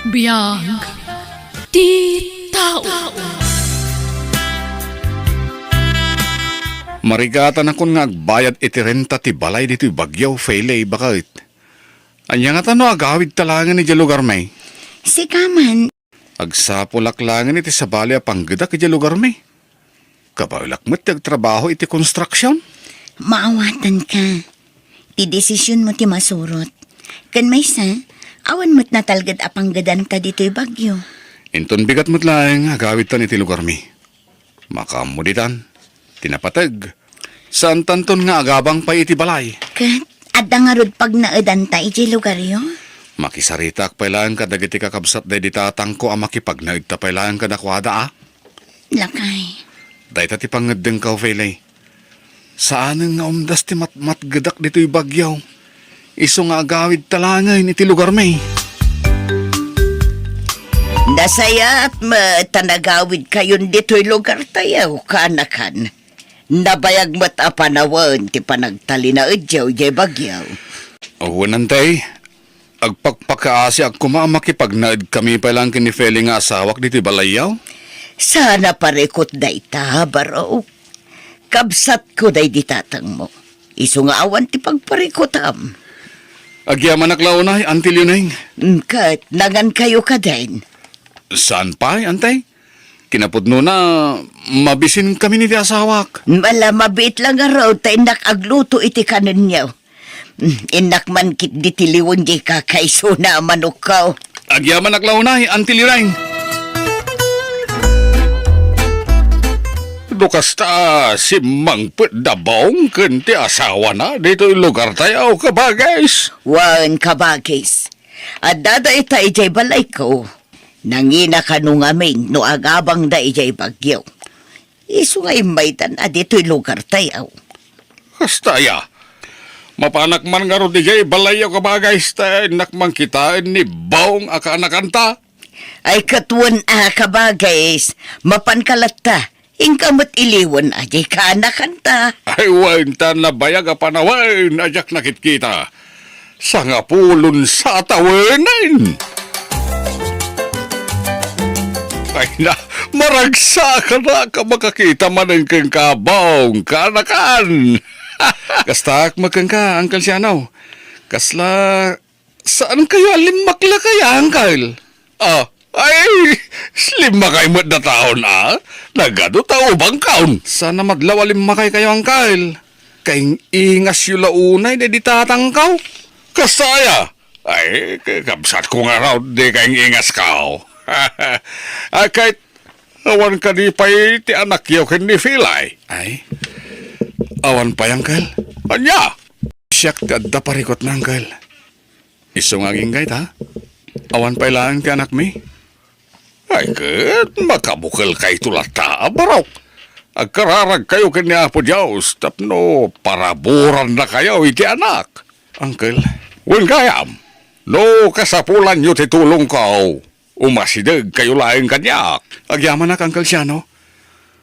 Biyag ti tao. Marigatan akong nga agbayad iti renta ti balay dito'y bagyaw, Faylay, bakit? Anya nga tano agawid talangan ni lugar may. Sikaman, Agsapulak langan iti sabali a panggadak iti lugar may. Kabaulak mo't nagtrabaho iti construction. maawatan ka. Ti desisyon mo ti masurot. Kan may sa, awan mo't natalgad apang gadan ta dito'y bagyo. Inton bigat mo't lang agawid tan iti lugar may. Makamuditan, tinapatag. Saan tanton nga agabang pa iti balay. Kat, adda nga rod pag naadan ta iti lugar yo. Makisaritak pailaan ka dagiti kakabsat day di tatangko ang makipagnaid ta pailaan ka dakwada Lakay. Day ti pangadeng ka, Faylay. Saan nga umdas ti matgadak dito'y bagyaw? Iso nga agawid talangan iti lugar may. Nasaya at matanagawid kayon dito'y lugar tayo, kanakan. Nabayag mat apanawan ti panagtali na udyaw jay bagyaw. O nantay, agpagpakaasi ag kumamakipagnaid kami pailang kini Feli nga asawak dito'y balayaw? Sana parekot day ta, baro. Kabsat ko day ditatang mo. Iso nga awan ti pagparikotam. Agyaman aklaunay, until yun Kat, nangan kayo ka din. Saan pa, antay? Kinapudno na, mabisin kami ni di asawak. Mala mabit lang nga raw tayo nakagluto iti kanan niyaw. Inak man kit ditiliwan di kakaiso na manukaw. Agyaman aklaunay, until yun Dukasta si Mangpet Dabong kenti asawa na dito yung lugar tayo kabagais. Wan kabagis. At dada ita ijay balay ko. Nangina ka nung amin no agabang da ijay bagyaw. Iso nga imbaitan a dito'y lugar tayo. Kastaya, mapanak man nga ro di jay balayo kabagais tayo nakman kitain ni Baong akanakanta. Ay katuan kabagis. Mapankalata. Ingkamot iliwan ajay ka nakanta. Ay waintan na bayag a panawain ajak nakitkita. Sa nga pulon sa tawanan. Ay na, maragsa ka na ka makakita man ang kang kabaong kanakan. Kastak magkang ka, Uncle Sianaw. Kasla, saan kayo alimakla kaya, Uncle? Ay, slim makay mo't na taon Nagado tao bang kaon? Sana madlaw alimakay kayo, Uncle. Kaing ingas yung launay na di tatangkaw. Kasaya, ay, kabsat ko nga raw di kaing ingas kao. Ay, kahit awan ka di pa'y ti anak yaw ken ni Filay. Ay, awan pa, Uncle. Anya? Siyak ti adda parikot na, Uncle. Iso nga gingayt, ha? Awan pa ilaan ti anak mi? Ay, kat makabukal kay tulata, baraw. Agkararag kayo kanya po Diyos, tapno paraburan na kayo iti anak. Uncle, well gayam, no kasapulan nyo titulong kao. Umasidag kayo laing kanyak. Agyaman na, Uncle Siano.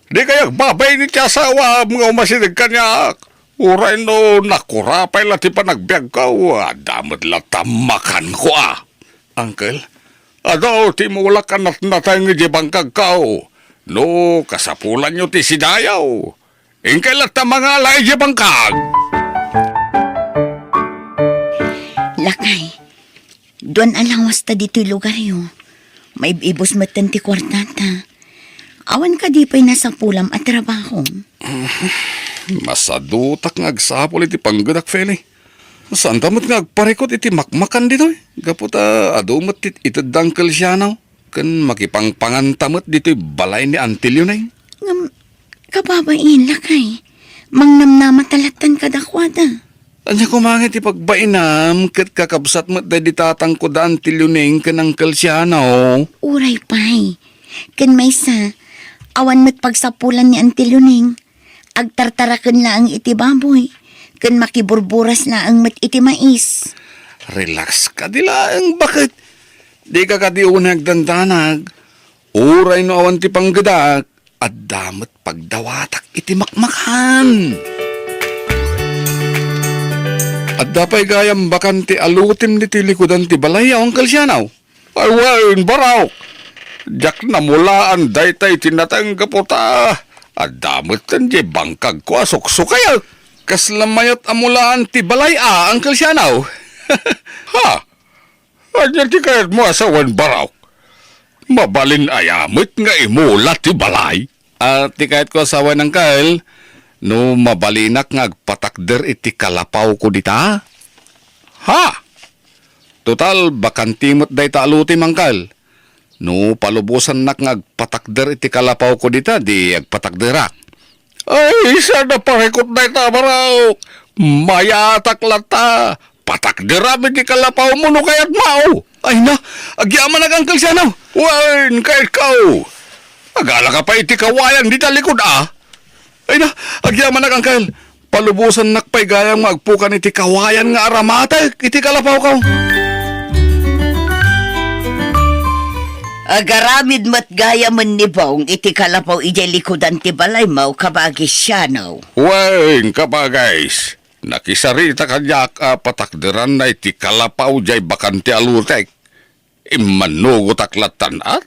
Di kayak babay ni tiyasawa mga umasidag kanyak. Uray no nakurapay lati pa nagbiag kao. Damad latamakan ko Uncle, adaw timulak ka natay nga di bangkag kao. No kasapulan nyo ti sidayaw. Ingkay lata mga alay di bangkag. Lakay, doon alawas ta dito'y lugar yo. May ibos matan ti kwartata. Awan ka di pa'y nasa pulam at trabaho. Masadutak nga agsapol iti panggadak, Feli. Saan tamot nga agparikot iti makmakan dito Gaputa adumot iti dangkel siya now. Kan makipangpangan tamot dito balay ni Antilyo na Kababain, lakay. Mangnam matalatan ka dakwada. Anya kumangit ipagbainam kat kakabsat mo't da di tatangko da Antilyo na kanang kalsyano. Uray pay. Kan may sa, awan mo't pagsapulan ni Antiluning. Agtartarakan na ang iti baboy. Kan makiburburas na ang mat iti mais. Relax ka dilaang bakit? Di ka kadiunag dandanag. Uray no awan ti panggadak at damot pagdawatak iti makmakan. At dapay gayam bakan ti alutim ni ti likudan ti balay, Uncle Sianaw. Ay, wain, baraw. Jak na mulaan, daytay tinatanggap po ta. At damot kan di bangkag ko asok-sukay. Kaslamayat amulaan ti balay Uncle Sianaw. Ha? Anya ti kayat mo asawan baraw. Mabalin ayamit nga imulat ti balay. At ti kayat ko asawan Uncle, no mabalinak nga agpatakder iti kalapaw ko dita. Ha? Total, bakantimot day taaluti Uncle. No, palubusan nak nga agpatakder iti kalapaw ko dita, di agpatakderak. Ay, sana parekot na ita, baraw. Mayatak lata. Patakderam iti kalapaw mo no kayat mao. Ay na, agyaman na Uncle Sianaw. Wan, kahit kau. Agala ka pa iti kawayan di talikod Ay na, agyaman na Uncle. Palubusan nakpay gayang magpukan iti kawayan nga aramatek iti kalapaw kau. Agaramid mat gaya man ni Bong iti kalapaw ijay likodan ti balay mau kabagis Sianaw. Wen, kabagays. Nakisarita kanyak patakderan na iti kalapaw jay bakanti alutek. Imanugot aklatan at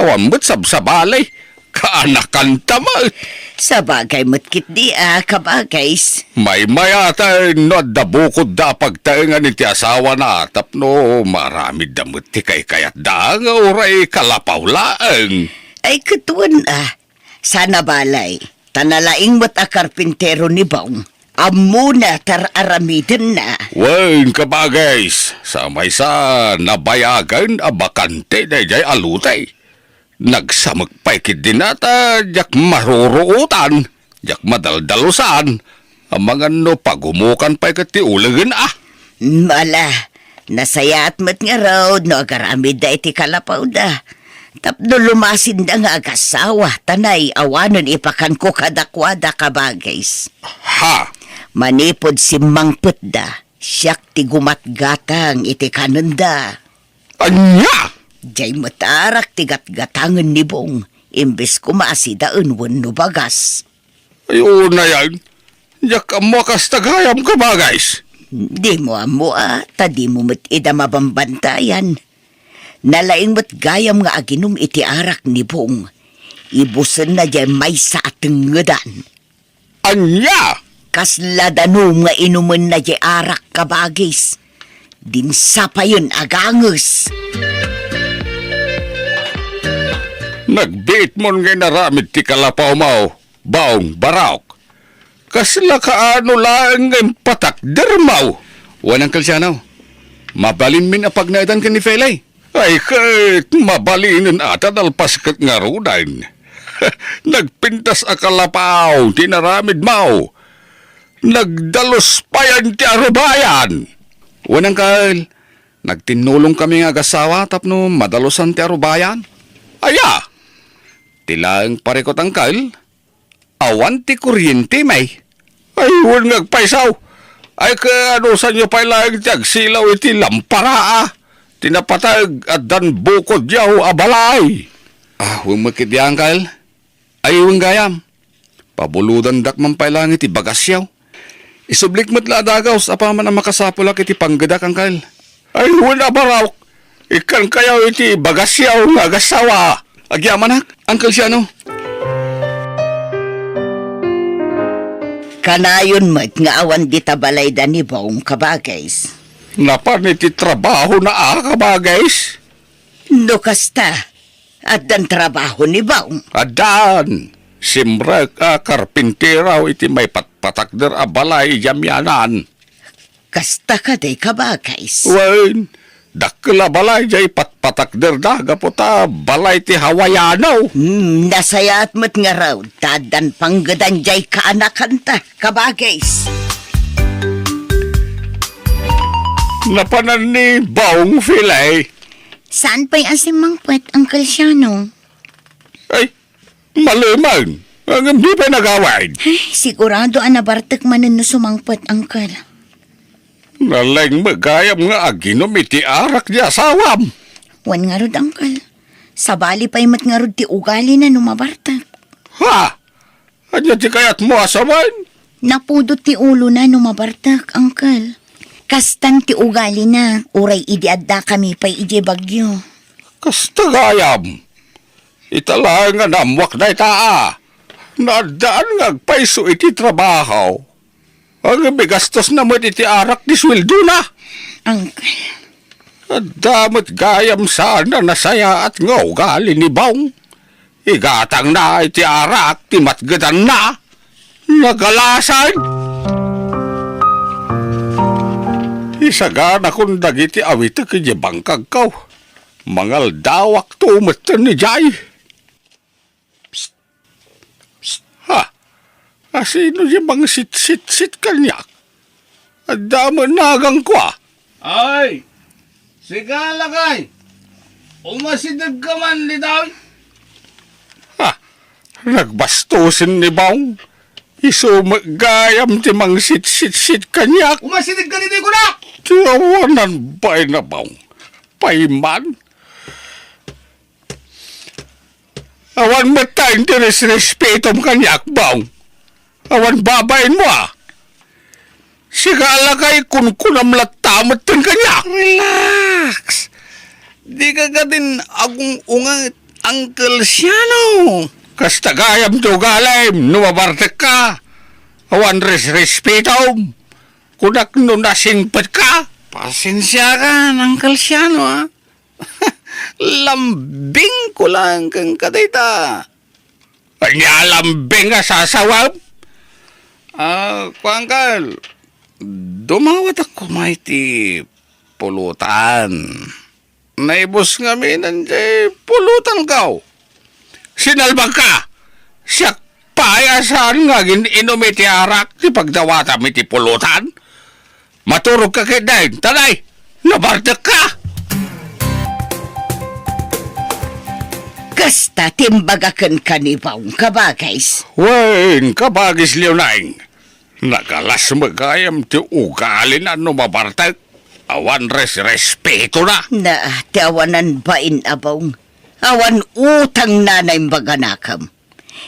awamot sabsabalay. Kaanakan tama. Sa bagay matkit di kabagays. May mayata no dabukod da pagtaengan iti asawa na atap no marami damot ti kay kayat da nga oray kalapaw laeng. Ay katuan sana balay. Tanalaing mat karpintero ni Bong. Amuna tar aramiden na. Wen kabagays. Sa may sa nabayagan abakante da jay alutay. Nagsamagpay kid din ata, jak maruruutan, jak madaldalusan, ang mga no pagumukan pa'y kati ulagin Mala, nasayat mat nga raw, no agaramid da iti kalapaw da. Tapno lumasin da nga agasawa, tanay awanon ipakan ko kadakwada kabagays. Ha? Manipod si Mangput da, siyak ti gumatgatang iti kananda. Anya? Jay matarak tigat-gatangan ni Bong, imbes kumasidaan no bagas. Ayun na yan. Jak mo kastagayam ka ba, guys? Di mo amo tadi mo mat ida mabambantayan. Nalaing mat gayam nga aginom iti arak ni Bong. Ibusan na jay may sa ating ngadan. Anya? Kasladanom nga inuman na jay arak kabagis. Dinsa pa yun agangus. Nagbiit mo nga naramid ti kalapaw mo, baong barawk. Kasla kaano lang ang patakder mo. Wanang Kalsianaw, mabalin min apag naidan ka ni Felay. Ay kahit mabalinin ata dalpas kat nga rudan. Nagpintas a kalapaw, tinaramid mo. Nagdalos pa yan ti arubayan. Wanang Kal, nagtinulong kami nga agasawa tapno madalosan ti arubayan. Aya! Tilang parekot ang Kal, awan ti kuryente may. Ay, huwag nagpaisaw. Ay, ano sa inyo pa lang tiyag silaw iti lampara Tinapatag at dan bukod yaw abalay. Huwag makitiyang Kal. Ay, huwag gayam. Pabuludan dakman pa lang iti bagas yaw. Isublik mo't ladagaw sa paman ang makasapulak iti panggadak ang Kal. Ay, huwag na baraw. Ikan kayaw iti bagas yaw nga gasawa. Agyaman Uncle Sianaw. Kanayon mat nga awan di tabalay da ni Bong kabagays. Napan iti trabaho na kabagays. No kasta, at dan trabaho ni Bong. Adan, simrek karpinteraw iti may patpatakder balay jamyanan. Kasta ka day kabagays. Wen, dakla balay jay patpatakder daga po ta balay ti Hawaianaw. Nasayat mat nga raw, tadan panggadan jay kaanakan ta kabagays. Napanan ni Baong Filay. Saan pa'y asimang puwet, Uncle Sianaw? Ay, malimang. Ang hindi pa nagawain. Ay, sigurado nabartek manin no sumangpuet, Uncle. Nalang magayam nga aginom iti arak di asawam. Wan nga rod, Uncle. Sabali pa'y mat nga rod ti ugali na numabartek. Ha? Anya ti kayat mo asawan? Napudot ti ulo na numabartek, Uncle. Kastan ti ugali na, uray idi adda kami pa'y ije bagyo. Kastagayam. Itala nga namwak na itaa. Nadaan nga agpaiso iti trabaho. Ang bigastos naman iti arak ni sweldo na. Uncle, Damot gayam sana nasaya at nga ugali ni Bong. Igatang na iti arak ti matgadan na. Nagalasan. Isagan akong dagiti awita kaya bangkag kaw. Mangal dawak tumatan ni Jay. Ha? Asino yung mga sit-sit-sit kanyak? At daman nagang kwa. Ay! Sigala kay! Umasidag ka man, Lidaw! Ha? Nagbastusin ni Bong. Isumagayam ti mga sit-sit-sit kanyak. Umasidag ka nito ko na! Tiyawanan ba na Bong? Paiman? Awan matay ti respetom kanyak, Bong. Awan babayin mo ah. Sigala kay kunkunam latamat tin kanyak. Relax! Di ka ka din akong ungat, Uncle Siano. Kastagayam to galayim, numabartek ka. Awan respetom. Kunak no nasingpat ka. Pasensya ka, Uncle Siano, ha? Lambing ko lang kang kadita. Anyalambing nga sasawam. Uncle, dumawat ako may ti pulutan. Naibos nga minan di pulutan kaw. Sinalbag ka. Siyak payasan nga inom iti arak ti pagdawata iti pulutan. Maturog ka kay dahin. Tanay, nabartek ka. Kasta timbagakan ka ni Baong kabagays. Wen, kabagis Leonaing. Nagalas magayam ti ugali na numabartek. Awan respeto na. Na tiawanan bain abong. Awan utang nanay baganakam.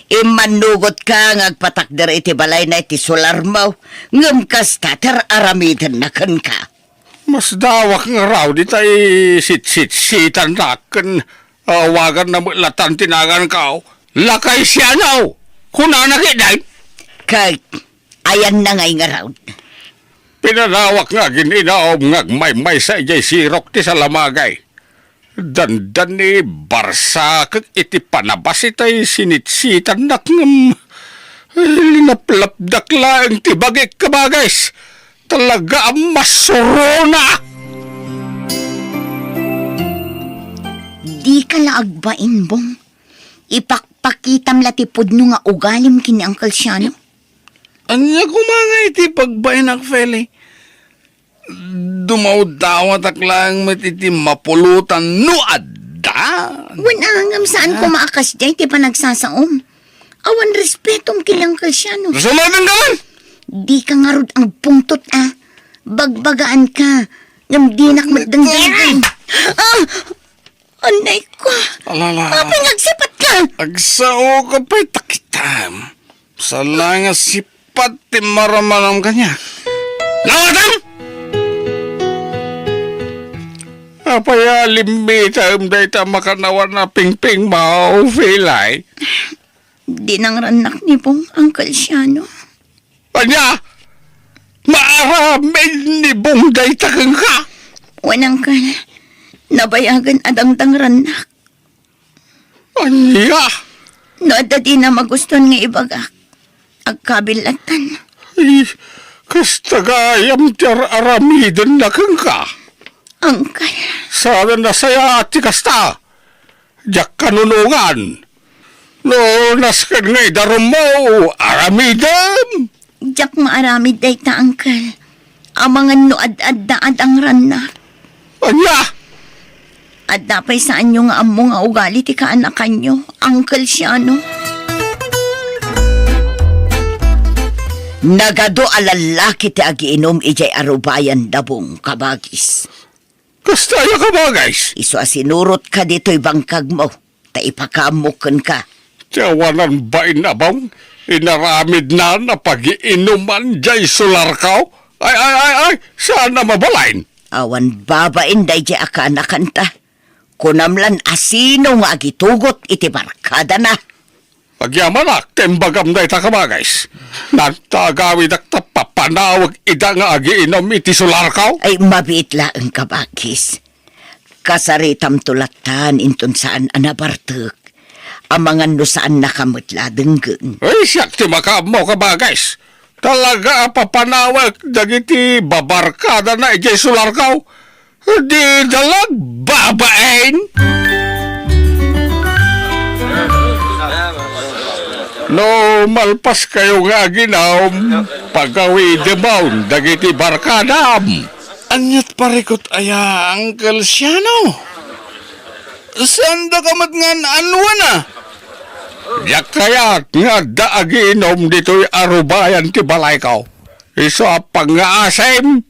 Imanugot ka ngagpatakder iti balay na iti solar mo. Ngam kasta aramidan na kan ka. Mas dawak nga raw di tay sit-sit-sitan nakan. Awagan na mulatan tinagan ka. Lakay siya na. Kuna na kiday. Kay ayan na ngay nga raw. Pinalawak nga gininaom nga may sa ijay sirok ti salamagay. Dandan ni Barsa kag iti panabas itay sinitsitan nak ngam. Linaplapdak lang ti bagay kabagays. Talaga ang masurona. di ka laagbain, Bong. Ipakpakitam latipod no nga ugalim kini Uncle Siano. Anya kumangay ti pagbayinak, Feli. Dumawdawat ak lang matiti mapulutan no adda. Wanangam saan ko maakas dyan, ti pa nagsasaom. Awan respetom kini Uncle Siano. Sumadan ka man! Di ka nga rod ang pungtot, ah. Bagbagaan ka. Ngam di nakmadangdagan. Ah! Anay ko. Alala. Apa nagsipat ka? Agsao ka pa'y takitam. Sa lang nga sipat ti maramanam kanya. Nawatam! Apaya limita day ta makanawan na pingping mao filay. Di nang ranak ni Bong, Uncle Siano. Anya, maaramin ni Bungday takang ka. Wanang ka, nabayagan adang ranak. Anya, No, di na maguston nga ibagak. Agkabilatan. ay, kastagayam tiyar aramidon na kang ka. Uncle, Sana nasaya ati kasta. Diyak kanunungan. No, naskan ngay darum mo, aramidon. jak maaramid day ta, Uncle. Amangan no ad-ad ang ranak. Anya, At dapay saan nyo nga amo nga ugali ti kaanakan nyo, Uncle Siano. Nagado alalaki ti agiinom ijay arubayan dabong kabagis. kastaya ka ba guys? Iso asinurot ka dito'y bangkag mo. Ta ipakamukan ka. Tiyawanan ba inabang? Inaramid na pag-iinuman jay solar kao? Ay, sana mabalain. Awan babain day jay akaanakan ta. Kunamlan asino nga agitugot iti barkada na. Agyamanak, tembagam na ita kabagays. Nantagawid ak tapapanawag ida nga agiinom iti sularkaw. Ay mabit laeng kabagis. Kasaritam tulatan inton saan anabartek. Amangan no saan nakamutla denggen. Ay, siyak ti makam mo kabagays. Talaga papanawag dagiti babarkada na ijay sularkaw. Di dalag babaen. No, malpas kayo nga ginaw, pagawi demaun, dagiti barkadam. Anyat parikot aya, Uncle Siano. Saan da kamat ngan anwa na? Yak kayat nga daagi inom dito'y arubayan ti balay kaw. Iso apang nga asem,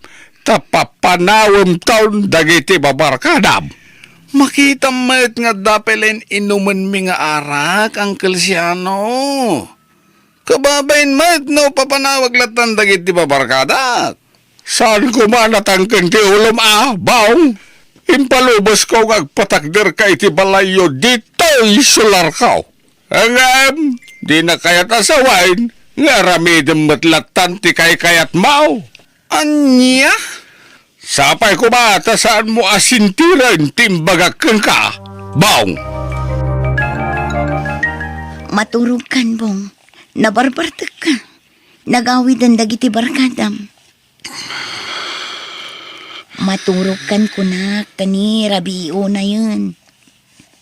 tapapanawam taon dagiti babarkadam. Makita mayat nga dapelen inuman mi nga arak, Uncle Siano. Kababain mayat no papanawag latan dagiti babarkada. Saan kumanatangken ti ulom baong? Impalubos ko agpatakder ka iti balayo dito'y sularkaw. Angam, di na kayat asawain, nga ramidem matlatan ti kayat mau. Anya? Sapay ko ba saan mo asintiran timbagakan ka, baong? Maturog kan, Bong. Nabarbartek ka. Nagawid ang dagiti barkadam. Maturog kan kunak, kani Rabio na yun.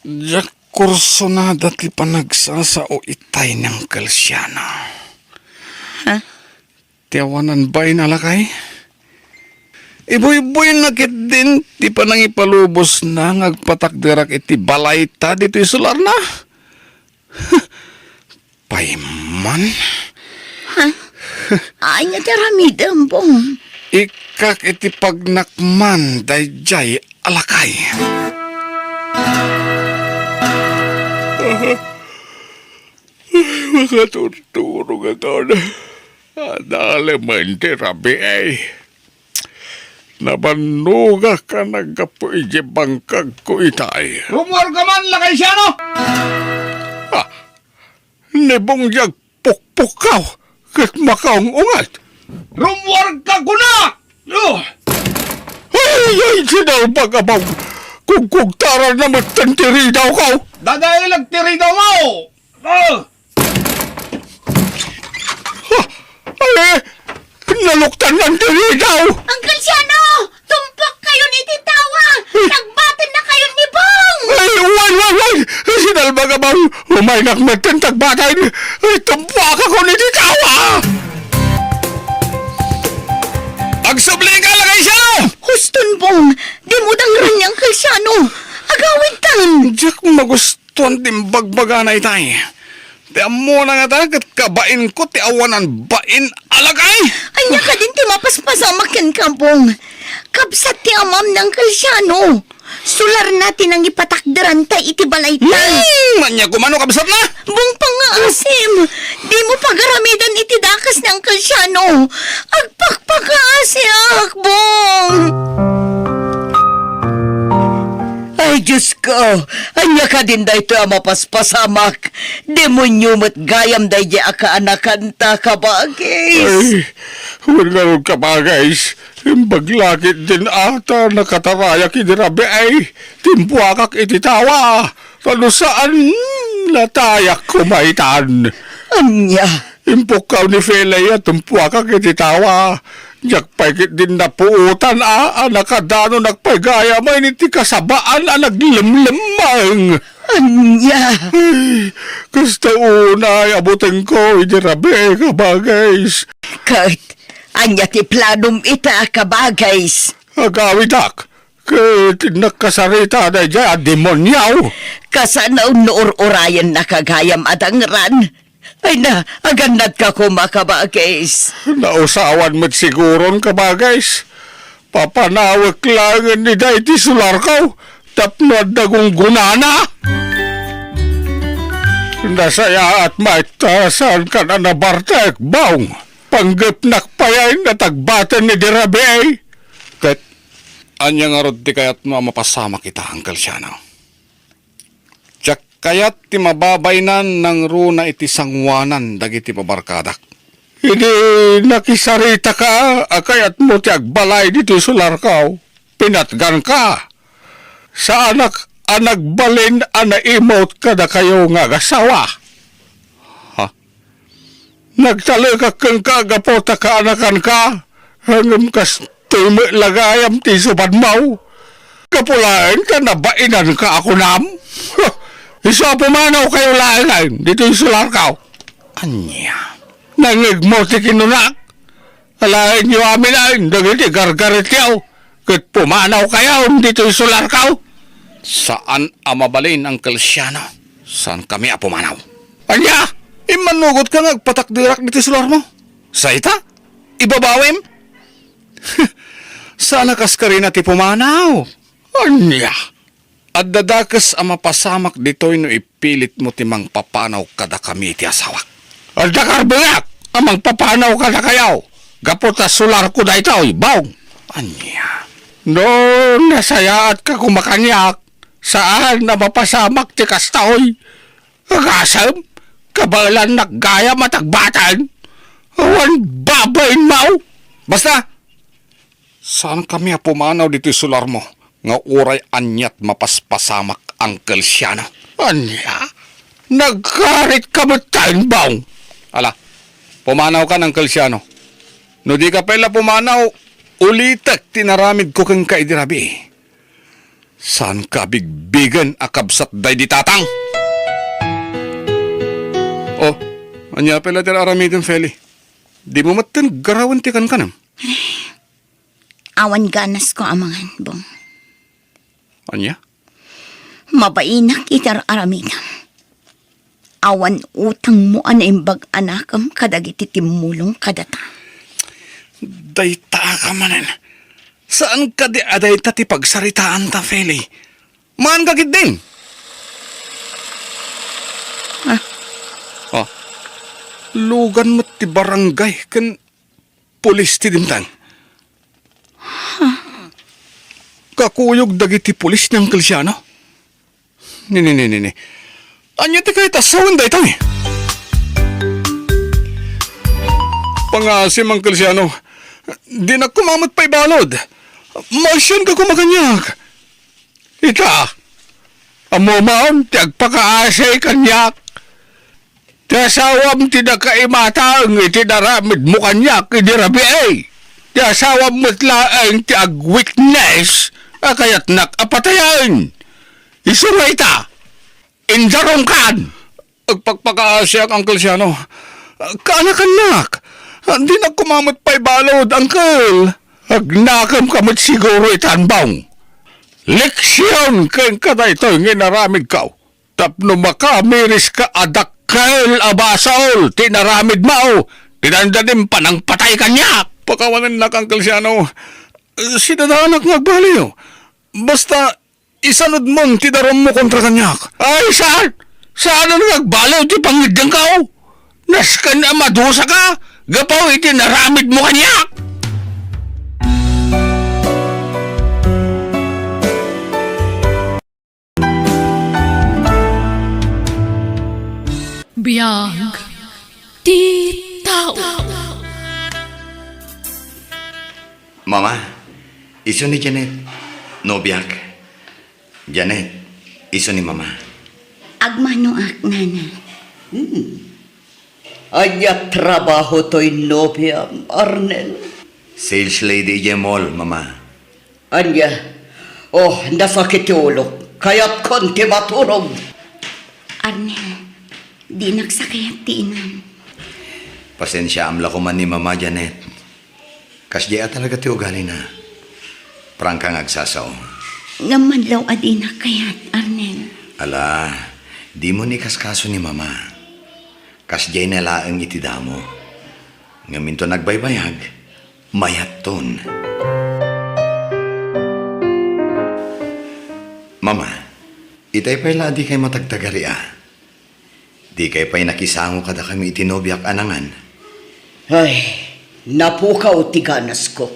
Jak kurso na dati panagsasao itay ng kalsyana. Ha? Tiyawanan ba'y nalakay? Iboy-boy nakit din, ti pa nang ipalubos na ngagpatakderak iti balay ta dito isular na. Payman, Ay, nga taramidam, Bong. ikak iti pagnakman dayjay alakay. Makaturturog ako na. Adalaman ti rabi ay. Nabanuga ka nagkapo iji bangkag ko itay. Rumor ka man, lakay siya no? Nibongjag pukpukaw kat makaong ungat. Rumor ka kuna! Ay, sinalbag abaw. Kung kugtaran na matantiri daw ka. Dadailag tiri daw mo! Ay, naluktan ng tiri daw. Uncle Siano! Tumpak kayo ni Titawa! Nagbatin na kayo ni Bong! Ay, wal. Sinalbag abaw. Umay nakmatantag batay. Ay, tumpak ako ni Titawa. Agsubling ka, lakay siya no! Huston, Bong! Di mo dangran ni Uncle Siano! Agawin tan! Diyak magustuhan timbagbaga na itay. Ti amo na nga ta, kat kabain ko ti awanan bain alagay. Anya ka din ti mapaspasamakin ka, Bong. Kapsat ti amam ng Uncle Siano. Sular natin ang ipatakderan tay iti balaytan. Manya kumano kabsat na? Bong pangaasim! Di mo pagaramidan iti dakas ng Uncle Siano. Agpakpakaasiak, Bong! Ay, Diyos ko! Anya ka din da ito ang mapaspasamak. Demonyo mo't gayam da iti akaanakan ta kabagis. Ay, wala ka pa guys. Baglakit din ata nakatarayak idirabi ay. Timpuakak ititawa. Kano saan natayak kumaitan. Anya? Impukaw ni Felay at timpuakak ititawa. Jak paikit din na puutan nakadano nagpagaya may niti kasabaan naglimlimang. Anya? Ay, kasta una abutin ko idirabi ka ba guys. Kahit anya ti planum ita kabagays. Agawidak, kat nakasarita na dyan, demonyaw. Kasanaw noor-orayan nakagayam adangran. Ay na, agandad ka kumakabagays. Nausawan mo't siguron ka ba, guys? Papanawag lang ni Daiti Sularkaw, tapno dagong gunana. Nasaya at maitasan ka na nabartek, baong. Panggapnak pa yan na tagbatan ni Dirabe. Kat, anya nga rod ti kayat mo mapasama kita, Uncle Siano. Kaya't ti mababainan ng runa iti sangwanan dagiti pabarkadak. Hindi nakisarita ka, kaya't mo ti agbalay dito sular ka. Pinatgan ka. Sa anak balin anaimot ka na kayo nga gasawa. Ha? Nagtalaga kang kagapota ka anakan ka, hanggang kas tumi lagayam ti subad mo. Kapulain ka na bainan ka ako nam? Isa pumanaw kayo lain dito yung sular ka. Anya, nangig mo ti kinunak. Alain niyo amin lain, dagiti gargarit yaw. Kat pumanaw kayo dito yung sular ka. Saan amabalin ang Kalsyano? Saan kami apumanaw? Anya, imanugot ka ngagpatakdirak dito sular mo. Sa ita? Ibabawim? Sana kas ka rin at ipumanaw. Anya, at dadakas ang mapasamak dito'y no ipilit mo timang papanaw kada kami iti asawak. At dakarbingak, amang papanaw kada kayaw. Gaputa sular ko da ito, ibawng. Anya, no nasayaat ka kumakanyak. Saan na mapasamak ti kastaoy? Agasam, kabalan naggaya matagbatan. Awan babain mau. Basta, saan kami apumanaw dito sular mo? Nga uray anyat mapaspasamak ang Kalsyano. Anya? Nagkarit ka batain baong? Ala, pumanaw ka ng Kalsyano. No di ka pala pumanaw, ulitak tinaramid ko kang kaidirabi. Saan ka bigbigan akabsat day di tatang? Oh, anya pala tiraramidin, Feli. Di mo matin garawan ti kan kanam. Awan ganas ko amangan, bong. Anya? Mabainak itar aramidam. Awan utang mo anaimbag anakam kadagiti timulong kadata. Dayta ka manen. Saan ka di aday tati pagsaritaan ta, Feli? Maan kagit din. Oh, lugan mo ti barangay kan pulis ti dimtang. Kakuyog dagiti pulis ng Kalsyano. Ni. Anya ti kahit asawan da ito eh. Pangasim ang Kalsyano. Di na kumamot pa'y balod. Masyan ka kumakanyak. Ita, amumaon ti agpakaasay kanyak. Ti asawam ti nakaimatang iti naramid mo kanyak idirabi ay. Ti asawam matlaang ti ag-witness kayat nakapatayan. Iso nga ita, injarong kan. Agpagpakaasyak ang Kalsyano. Kaanak-anak, di na kumamot pa'y balod, Uncle. Agnakam kamot siguro itanbang. Leksyon kang kada ito nginaramid ka. Tapno makamiris ka adakkel abasol. Tinaramid mao. Tinandanim pa ng patay kanya. Pakawalan na kang Kalsyano. Sinadanak ngagbaliw. Basta isanod mong tidarom mo kontra kanyak. Ay, saan? Saan ang nagbaliw di pangidyang ka? Naskan na madusa ka? Gapaw itinaramid mo kanyak. Biyag di tao. Mama, iso ni Janet. No biyak. Janet, iso ni Mama. Agmanoak, nana. Anya trabaho to'y nobya, Arnel. Sales lady Jemol, Mama. Anya, nasakit yung ulo. Kaya't konti maturog. Arnel, di nagsakayat tiinan. Pasensya amla ko man ni Mama Janet. Kasya talaga ti ugali na. Prangkang agsasaw. Ngamadlaw adina kayat, Arnel. Ala, di mo ni kaskaso ni Mama. Kasya na laang iti damo. Ngaminto nagbaybayag, mayat ton. Mama, itay pa'y di kay matagtagari Di kay pa'y nakisango kada kami itinobyak anangan. Ay, napukaw ti ganas ko.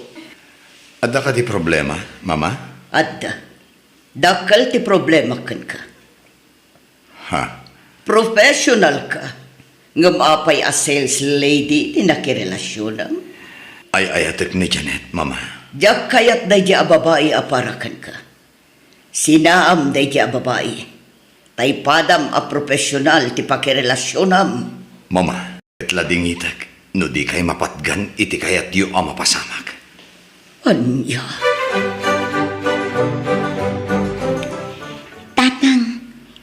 Adda ka di problema, Mama? Adda, dakal ti problema kan ka. Ha? Professional ka. Nga maapay a sales lady ti nakirelasyon ang. Ay ayatek ni Janet, Mama. Diyak kayat day di a babae aparakan ka. Sinaam day di a babae. Taypadam a profesional ti pakirelasyonam. Mama, itlading itak. No di kay mapatgan, iti kayat yu ang mapasamak. Anya? Tatang,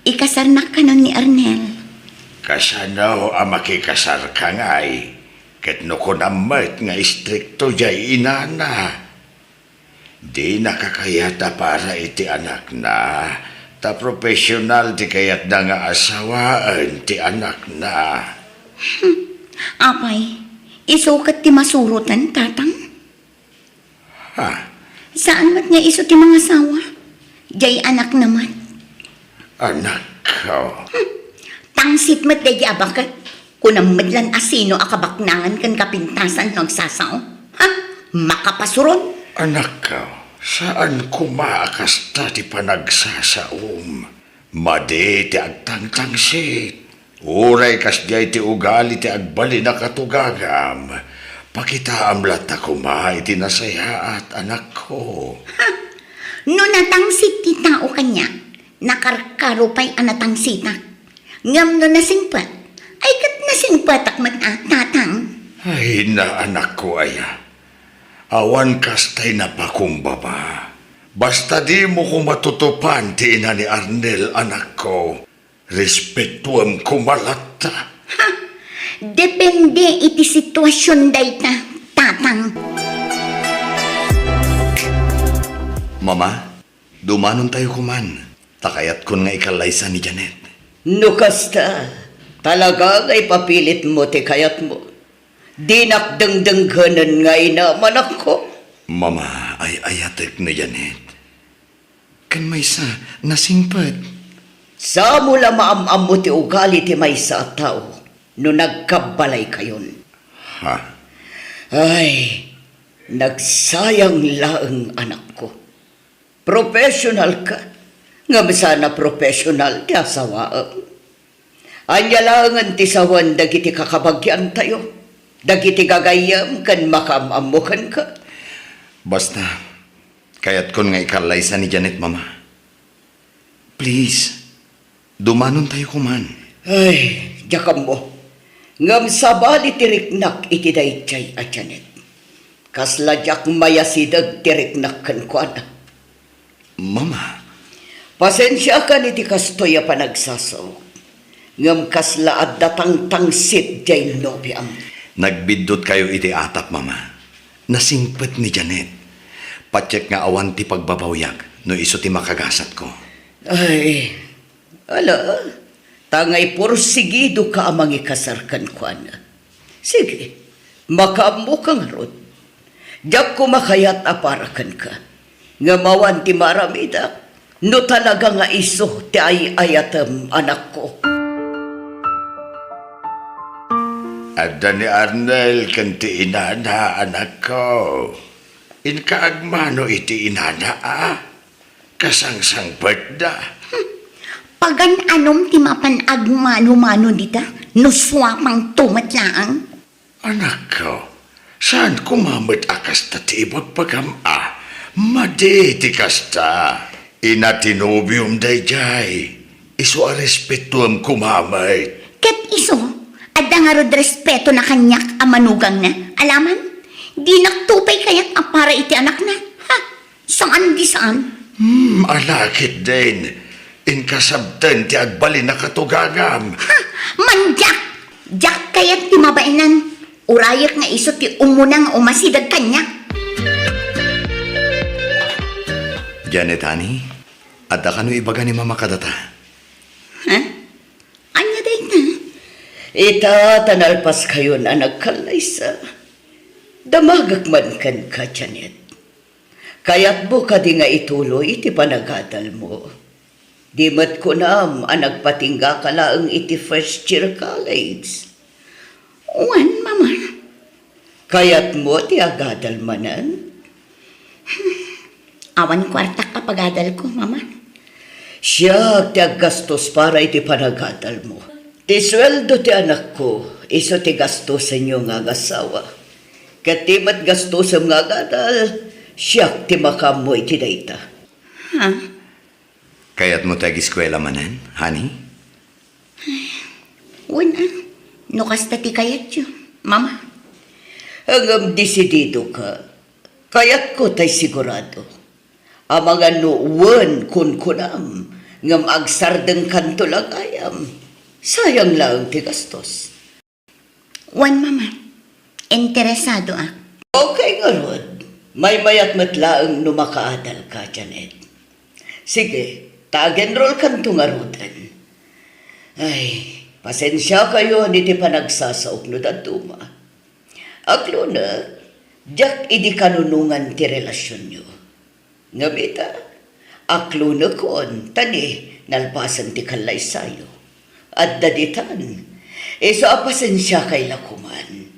ikasarnak ka nun ni Arnel. Kasano ang makikasar ka nga'y, ket no ko namat nga istrikto jay inana. Di nakakayata para iti anak na, ta profesional ti kayat na nga asawaan ti anak na. Apay, isukat ti masurutan, tatang. Ha? Saan mat nga iso ti mga sawa? Jay anak naman. Anak ko. Tangsit mat day abakat. Kunang madlan asino akabaknangan kan kapintasan nagsasaw. Ha? Makapasuron. Anak ko, saan kumaakas ta ti panagsasaom? Madi ti agtangtangsit. Uray kas jay ti ugali ti agbali na katugagam. Pakitaam lata kuma iti nasaya at anak ko. No natangsit ti tao kanya, nakarkaro pa'y anatangsita. Ngam no nasingpat, ay kat nasingpatak mat tatang. Ay na anak ko aya. Awan kastay na pakumbaba. Basta di mo ko matutupan ti ina ni Arnel anak ko. Respetuam kumalata. Depende iti sitwasyon dayta, tatang. Mama, dumanon tayo kuman. Takayat kun nga ikalaysa ni Janet. No kasta, talaga ngay papilit mo ti kayat mo. Di nakdengdengganan nga inaman ako. Mama, ay ayatek ni Janet. Kan may sa nasingpad. Sa mula maamam mo ti ugali ti may sa tao no nagkabalay kayon. Ha? Ay, nagsayang laeng anak ko. Professional ka. Nga sana professional ti asawaam. Anya langan ti sawan dagiti kakabagyan tayo. Dagiti gagayam kan makamamukan ka. Basta, kayat kun nga ikalaysa ni Janet, Mama. Please, dumanon tayo kuman. Ay, jakam mo. Ngam sabali tiriknak iti dayjay a Janet. Kasladyak mayasidag tiriknak kan kuana. Mama, Pasensya ka ni ti kastoy a panagsasaw. Ngam kasla at datang tangsit jay nobyam. nagbidot kayo iti atap, Mama. Nasingpet ni Janet. Patsek nga awan ti pagbabawyak no iso ti makagasat ko. Ay, ala, tangay porsigido ka amang ikasarkan kuana. Sige, makaambo ka nga rod. Diyak ko makayat aparakan ka. Nga mawan ti maramida, no talaga nga iso ti ayatam anak ko. Adda ni Arnel kan ti inana anak ko. Inkaagmano iti inana Kasangsang da. Pagan anom ti mapan agmano-mano dita, no swapang tumatlaang. Anak ko, saan kumamit akas ta ti ibagpagam Madi ti kasta. Inatinubium dayjay. Isu a respetuam kumamit. Ket iso, adda nga rod respeto na kanyak amanugang na. Alaman, di nagtupay kaya't para iti anak na. Ha? Saan di saan? Alakit din. Inkasabten ti agbali na katugagam. Ha? Manjak! Jak kaya't ti mabainan. Urayak nga iso ti umunang umasidag kanyak. Janet, honey, adda ka no ibaga ni Mama kadata. Ha? Anya day na? Ita tanalpas kayo na nagkalaysa. Damagak man kan ka, Janet. Kaya't mo ka di nga ituloy iti panagadal mo. Di mat ko nam ang nagpatingga ka laang iti first year college. Uwan, mama. Kaya't mo ti agadal manan. Awan kwarta kapagadal ko, mama. Siya ti gastos para iti panagadal mo. Ti sweldo ti anak ko, iso ti gastos sa inyo nga agasawa. Katimat gastos sa nga gadal, siya ti makamoy ti dayta. Ha? Kaya't mo tag eskwela manen, honey? Wala. No kasta ti kayat yun, mama. Hanggang desidido ka, kaya't ko tay sigurado. Ang mga nuwan kun kunam, ngam agsardeng kanto lang ayam. Sayang lang ti gastos. Wan, mama. Interesado ah. Okay nga Rod, may mayat matlaang numakaadal ka, Janet. Sige, tag-enroll kanto nga Rodan. Ay, pasensya kayo ni ti panagsasaok no datuma. Aklo na, jak idi kanunungan ti relasyon nyo. Ngabita, aklo na kon, tani, nalpasan ti kalay sayo. At daditan, iso apasensya kay lakuman.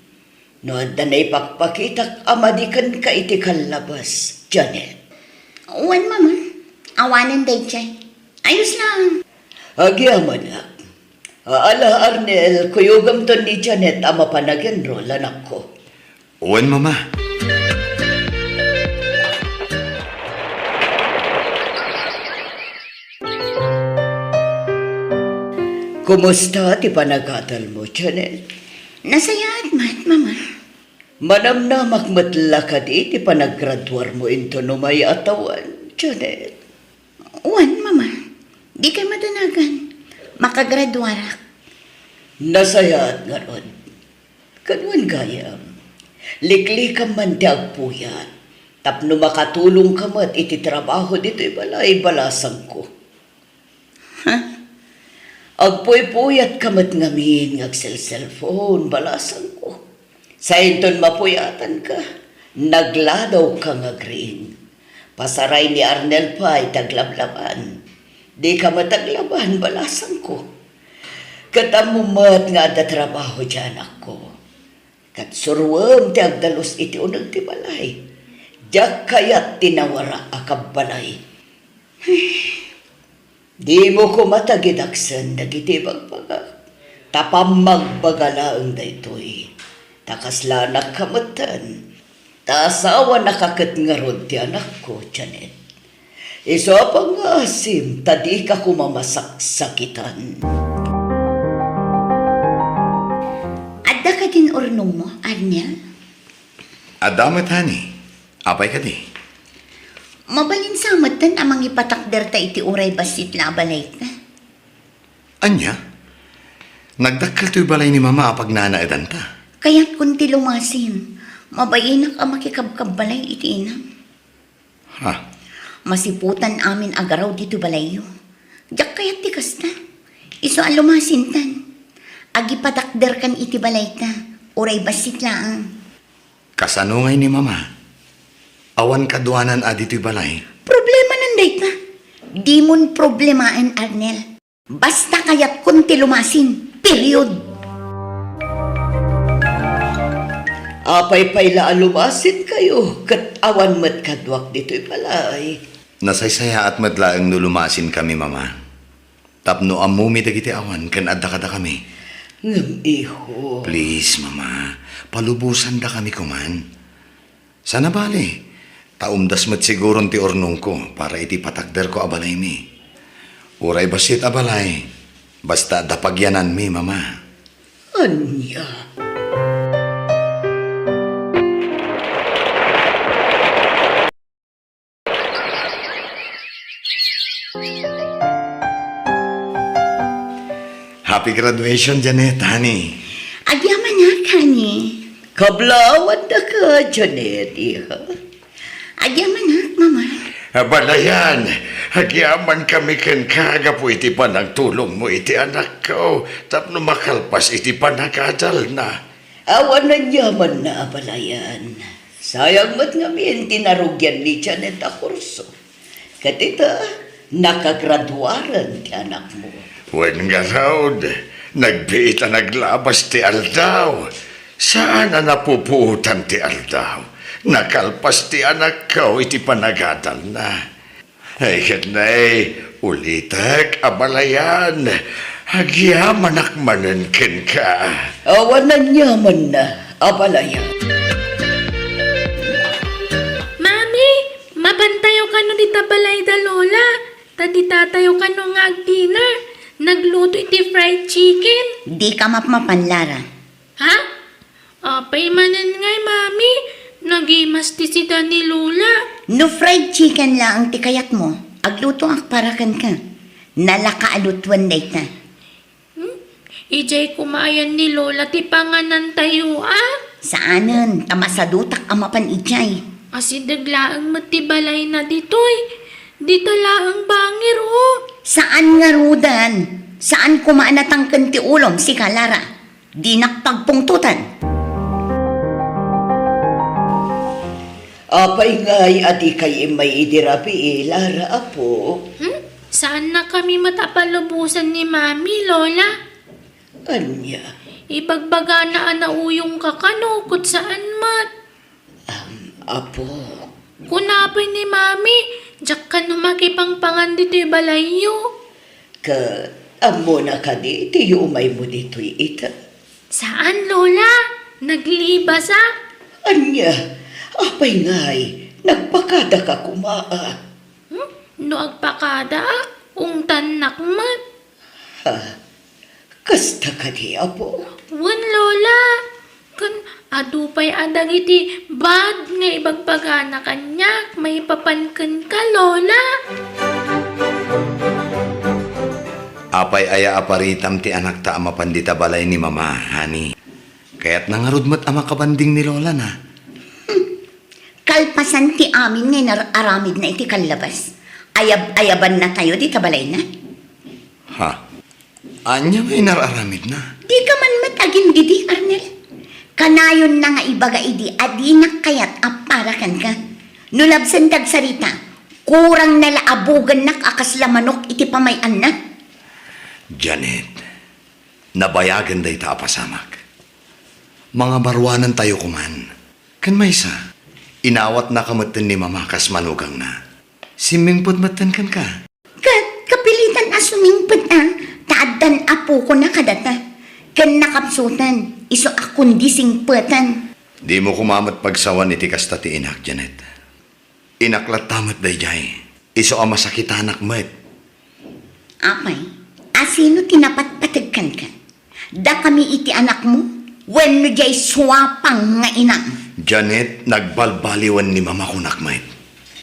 No, adda na ipagpakitak amadikan ka iti kalabas, Janet. Wan, mama. Awanan day chay. Ayos lang. Agyaman na. Ala Arnel, kuyugam to ni Janet ama panag-enroll, anak ko. Uwan, mama. Kumusta ti panagadal mo, Janet? Nasaya at mat, mama. Manamnamak matla ka di ti panaggraduar mo into no may atawan, Janet. Wan, mama. Di kay madanagan. Makagraduarak. Nasayaat nga ron. Kanwan gayam. Likli ka man ti agpuyat. Tapno makatulong ka mat iti trabaho dito'y balay balasang ko. Agpuy-puyat ka mat ngamin cellphone balasang ko. Sa inton mapuyatan ka, nagladaw ka nga green. Pasaray ni Arnel pa ay taglablaban. Di ka mataglaban balasang ko. Katamumat nga da trabaho dyan ako. Kat surwam ti agdalos iti unag ti balay. Diyak kayat tinawara akab balay. Di mo ko matagidaksan dagiti bagbaga. Tapam magbagalaang daytoy. Takaslanak kamatan. Tasawa nakakat nga rod ti anak ko, Janet. Iso pang asim, tadi ka kumamasak-sakitan. Adda ka din ornong mo, Arnel? Adamat, honey. Apay ka di. Mabalin sa amatan amang ipatakder ta iti uray basit labalay ka. Anya? Nagdakkel to'y balay ni mama apag nanaadan ta. Kaya't kunti lumasim, mabayinak ang makikabkabbalay iti inam. Ha? Masiputan amin agaraw dito balayo. Diyak kaya't ti kasta. Iso ang lumasintan. Agipatakder kan iti balay ka, uray basit laang. Kasanungay ni mama. Awan kaduanan adito'y balay. Problema nanday ka. Di mon problemain, Arnel. Basta kaya't kunti lumasin. Period. Apay payla alumasin kayo, kat awan mat kadwak dito'y balay. Nasaysaya at madlaang nulumasin kami, mama. Tapno amumi dagiti awan, kan adda kada kami. Ngam iho. Please, mama. Palubusan da kami kuman. Sana bali. Taumdas mat siguron ti ornong ko para iti patakder ko abalay mi. Uray basit abalay. Basta dapagyanan mi, mama. Anya. Happy graduation, Janet, honey. Agyaman na, kani. Kablawan na ka, Janet, iha. Agyaman na, mama. Balayan, hagyaman kami ken kaga po iti panagtulong mo iti anak ko. Tapno makalpas iti panagadal na. Awan na yaman na abalayan. Sayang mat ngamin tinarugyan ni Janet a kurso. Katita, nakagraduaran ti anak mo. Wen nga raod, nagbiit ang naglabas ti aldaw. Saan na napuputan ti aldaw? Nakalpas ti anak ko iti panagadal na. Ay, kat na Ulitak, abalayan. Hagya manakmanan ken ka. Awan na nyaman na, abalaya. Mami, mabantayo ka no di tabalay da lola. Tadi tatayo ka no nga dinner. Nagluto iti fried chicken. Di ka mapapanlara. Ha? Apay manan ngay, mami. Nagimas ti sida ni lola. No fried chicken lang ang tikayat mo. Agluto ang parakan ka. Nalakaalutuan na ita. Ijay kumayan ni lola ti panganan tayo Saanan, tamasadutak amapan ijay. Asi daglaang matibalay na ditoy. Di talaang bangir Saan nga rudan? Saan kumaanatang kanti ulong si Kalara? Di nakpagpungtutan. Apay ngay, adi kay may idirapi, Lara, apo. Saan na kami matapalubusan ni mami, lola? Anya, Ibagbaga na anauyong kakanukot saan mat. apo. Kunapay ni mami, jak ka numakipangpangan dito'y balayo. Ka, amo na ka di, tiyo umay mo dito'y ita. Saan, lola? Naglibas Anya, apay ngay, nagpakada ka kumaa. No agpakada ungtan nakmat. Ha, kasta ka di, apo. Wan, lola. Kan adupay adag iti bad nga ibagbaga na kanyak. May papankan ka, lola. Apay aya aparitam ti anak ta ama pandita balay ni mama, hani. Kaya't nangarudmat ama kabanding ni Lola na. Kalpasan ti amin nga nararamid na iti kalabas. Ayaban na tayo di tabalay na. Ha? Anya may nararamid na. Di ka man matagin gidi, Arnel. Kanayon na nga ibaga idi, adinak kayat aparakan ka. Nulabsan dagsarita, kurang nalaabugan nak akaslamanok iti pamayan na. Janet, nabayagan day ta apasamak. Mga barwanan tayo kuman. Kan may isa, inawat na kamatan ni mama kas manugang na. Simingpod matan kan ka. Kapilitan asumingpad taadan apo ko na kadata. Kan nakapsutan, iso akong disingpatan. Di mo kumamat pagsawan iti kasta ti inak, Janet. Inaklat tamat day jay. Iso ang masakit anak met. Apay, asino tinapatpatagkan ka? Da kami iti anak mo, when no jay swapang nga inang. Janet, nagbalbaliwan ni mama kunak met.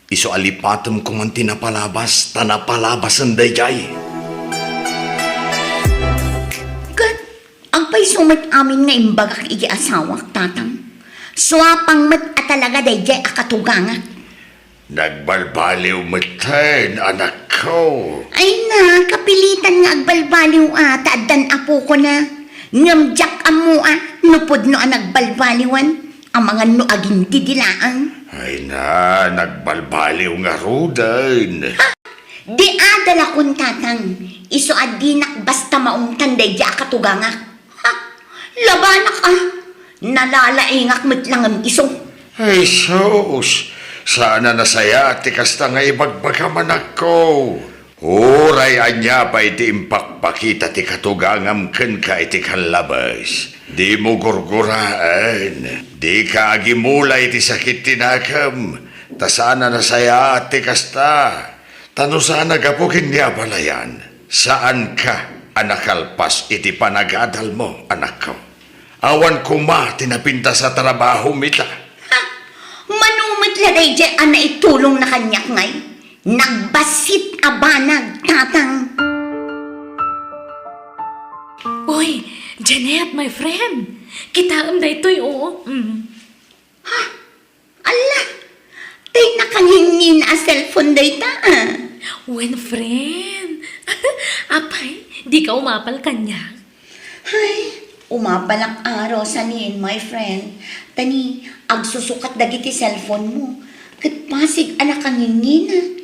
Iso alipatom ko man tinapalabas, tanapalabasan day jay. Ang pa'y sumat amin nga imbagak iti asawak, tatang. Swapang mat at talaga day jay akatuganga. Nagbalbaliw matan, anak ko. Ay na, kapilitan nga agbalbaliw taadan apo ko na. Ngamjak amo nupod no nagbalbaliwan. Ang mga no aging didilaang. Ay na, nagbalbaliw nga rudan. Di adala kun tatang. Iso adinak basta maong tanday di akatuganga. Ha? Labanak Nalalaingak met lang ang iso. Ay sus, sana nasaya ti kasta nga ibagbagaman ako. Uray anya pa iti impakpakita ti katugangam ken ka iti kanlabas. Di mo gurguraan, di ka agimulay ti sakit tinakam. Ta sana nasaya ti kasta. Tano sana gapukin niya balayan. Saan ka anakalpas iti panagadal mo, anak ko? Awan kuma tinapinta sa trabaho mita. Manumit laday di itulong na kanyak ngay. Nagbasit abanag, tatang. Uy, Janet, my friend. Kitaam da ito'y Ala, tay nakangingin cellphone day ta. When friend. Apay, di ka umapal kanya. Ay, umapalak araw sa niin, my friend. Tani, agsusukat dagiti cellphone mo. Kat pasig anak kangingin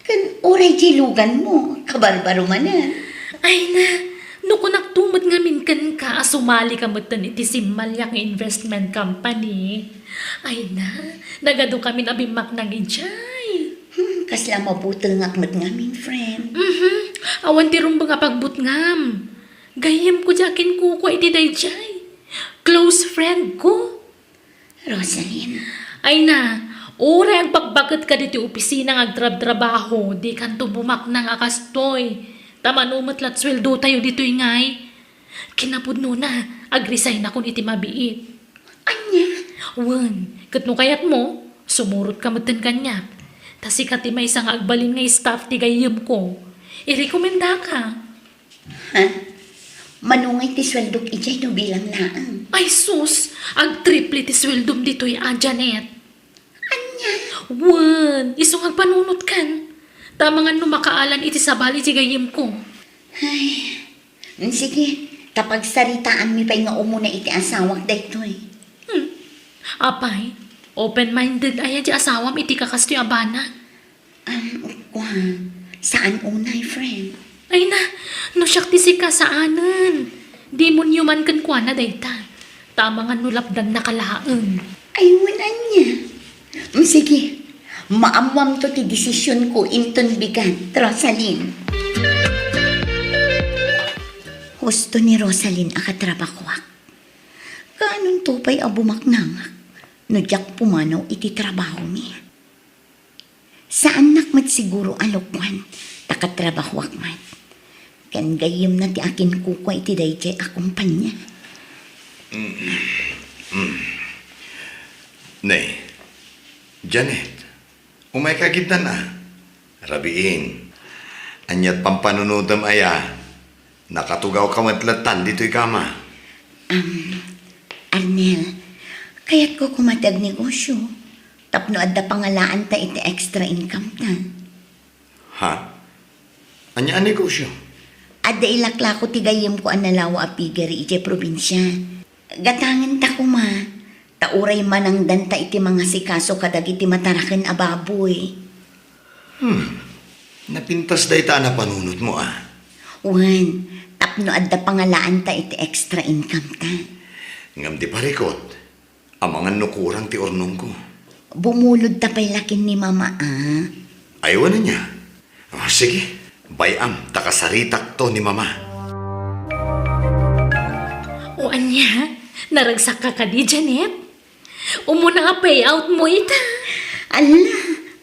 Kan oray jilugan mo, kabarbaro manan. Ay na, no kung nagtumad ngamin kan ka, sumali ka mo iti Simalyak Investment Company. Ay na, nagado kami nabimak ng ijay. Kasla mabutal nga akmat ngamin, friend. Awan ti rum nga pagbutngam. Gayem ko jakin ko iti dayjay. Close friend ko. Rosalyn, Ay na, ora ang pagbagat ka dito opisina ng agtrab-trabaho, di kanto bumak ng akastoy. Tamanumat lat sweldo tayo dito ingay. Kinapudno na, agresign ako iti mabiit. anya? Wan, katno kayat mo, sumurot ka matan kanya. Tasi kati may isang agbalin nga staff ti gayem ko. Irekomenda ka. Ha? Manungay ti swaldok ijay no bilang laang. Ay sus, ag-triple ti sweldom dito'y Janet. Anya? Wan, isong agpanunot kan. Tama nga numakaalan iti sabali ti gayem ko. Ay, sige. Kapag saritaan mi pa'y nga umuna iti asawak daytoy. Apay, open-minded aya di asawam iti kakastoy abana. Kwa, saan unay, friend? Ay na, no siyak ti sika saanan. Di mo niyo man kan kwa na dayta. Tama nga nulapdan na kalaan. Ay, wala niya. Sige, maamwam to ti desisyon ko inton bigan, Rosalyn. Husto ni Rosalyn akatrabakwak. Kaanong tupay abumaknangak, nadyak pumanaw iti trabaho mi. Saan nakmat siguro alokwan, takatrabakwak man. Kan gayem na ti akin kukwa iti dayjay akumpanya. Nay, Janet, umay kagita na. Rabiin, anyat pampanunodam aya, nakatugaw ka matlatan dito'y kama. Arnel, kaya't ko kumatag negosyo. Tapno adda pangalaan ta iti extra income ta. Ha? Anya ang negosyo? Adda ilakla ko tigayim ko ang nalawa a pigari iti probinsya. Gatangan ta kuma. Tauray manang danta iti mga sikaso kadag iti matarakan a baboy. Napintas day ta na panunot mo Wan, tapno adda pangalaan ta iti extra income ta. Ngam di parikot, ang mga nukurang ti ornong ko. Bumulod ta pa'y lakin ni mama Ayaw na niya. Sige, bayam, takasaritak to ni mama. O anya, naragsak ka ka di, Janet? Umuna nga payout mo ita. Ala,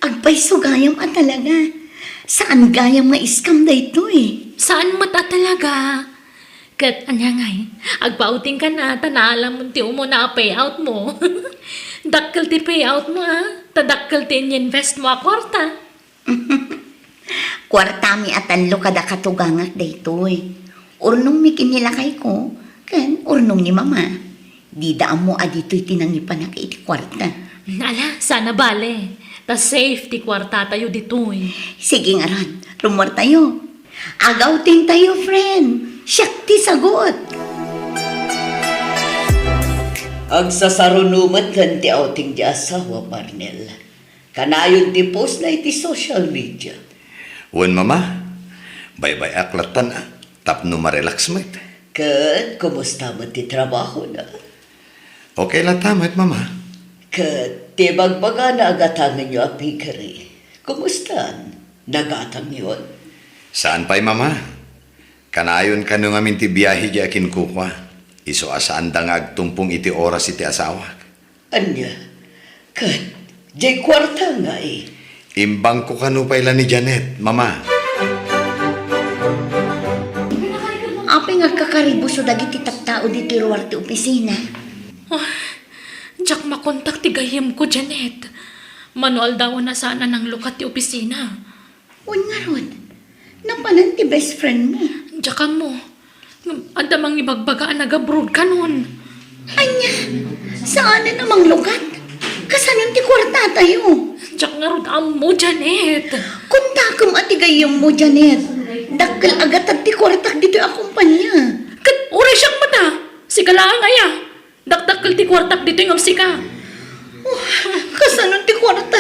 agpay sugayam at talaga. Saan gayam nga iskam da ito Saan mata talaga? Kat anya ngay, agpauting ka na, tanaalam mo ti umuna payout mo. Dakkel ti payout mo tadakkel ti invest mo a kwarta. Kwartami at anlo kada katugangak da ito Urnong mi kinilakay ko, kan urnong ni mama. Di daan mo adito'y tinangipan na iti kwarta. Ala, sana bale. Ta safe ti kwarta tayo ditoy. Sige nga ron, rumor tayo. Agawting tayo, friend. Siyak ti sagot. Agsasarunumat kan ti outing di asawa, Marnel. Kanayon ti post na iti social media. Wan mama, bye-bye aklatan tapno marelax mo ito. Kat, kumusta mo ti trabaho na? Okay lang tamat mama. Kat, ti bagbaga na agatangan nyo apikari. Kumusta? Nagatang yun? Saan pa'y mama? Kanayon ka nung amin ti biyahe di akin kukwa. Iso asaan da nga agtumpong iti oras iti asawak. Anya? Kat, jay kwarta nga Imbang ko kanupay ni Janet, mama. Apay nga kakaribuso dagiti tattao dito ruwar ti opisina. Diyak makontak ti gayem ko, Janet. Manual daw na sana ng lukat ti opisina. Wan nga ron, napalan ti best friend mo. Diyak mo. Adamang ibagbagaan nag-abroad ka nun. Anya, saan na namang lugat? Kasanon ti kwarta tayo? Diyak nga ron mo, Janet. Kuntakam ati gayam mo, Janet. Dakkel agat at ti kwartak dito akumpanya. Kat oray siyang mata. Sigalaang aya. Dakdakkel ti kwartak dito yung amsika. Kasanon ti kwarta?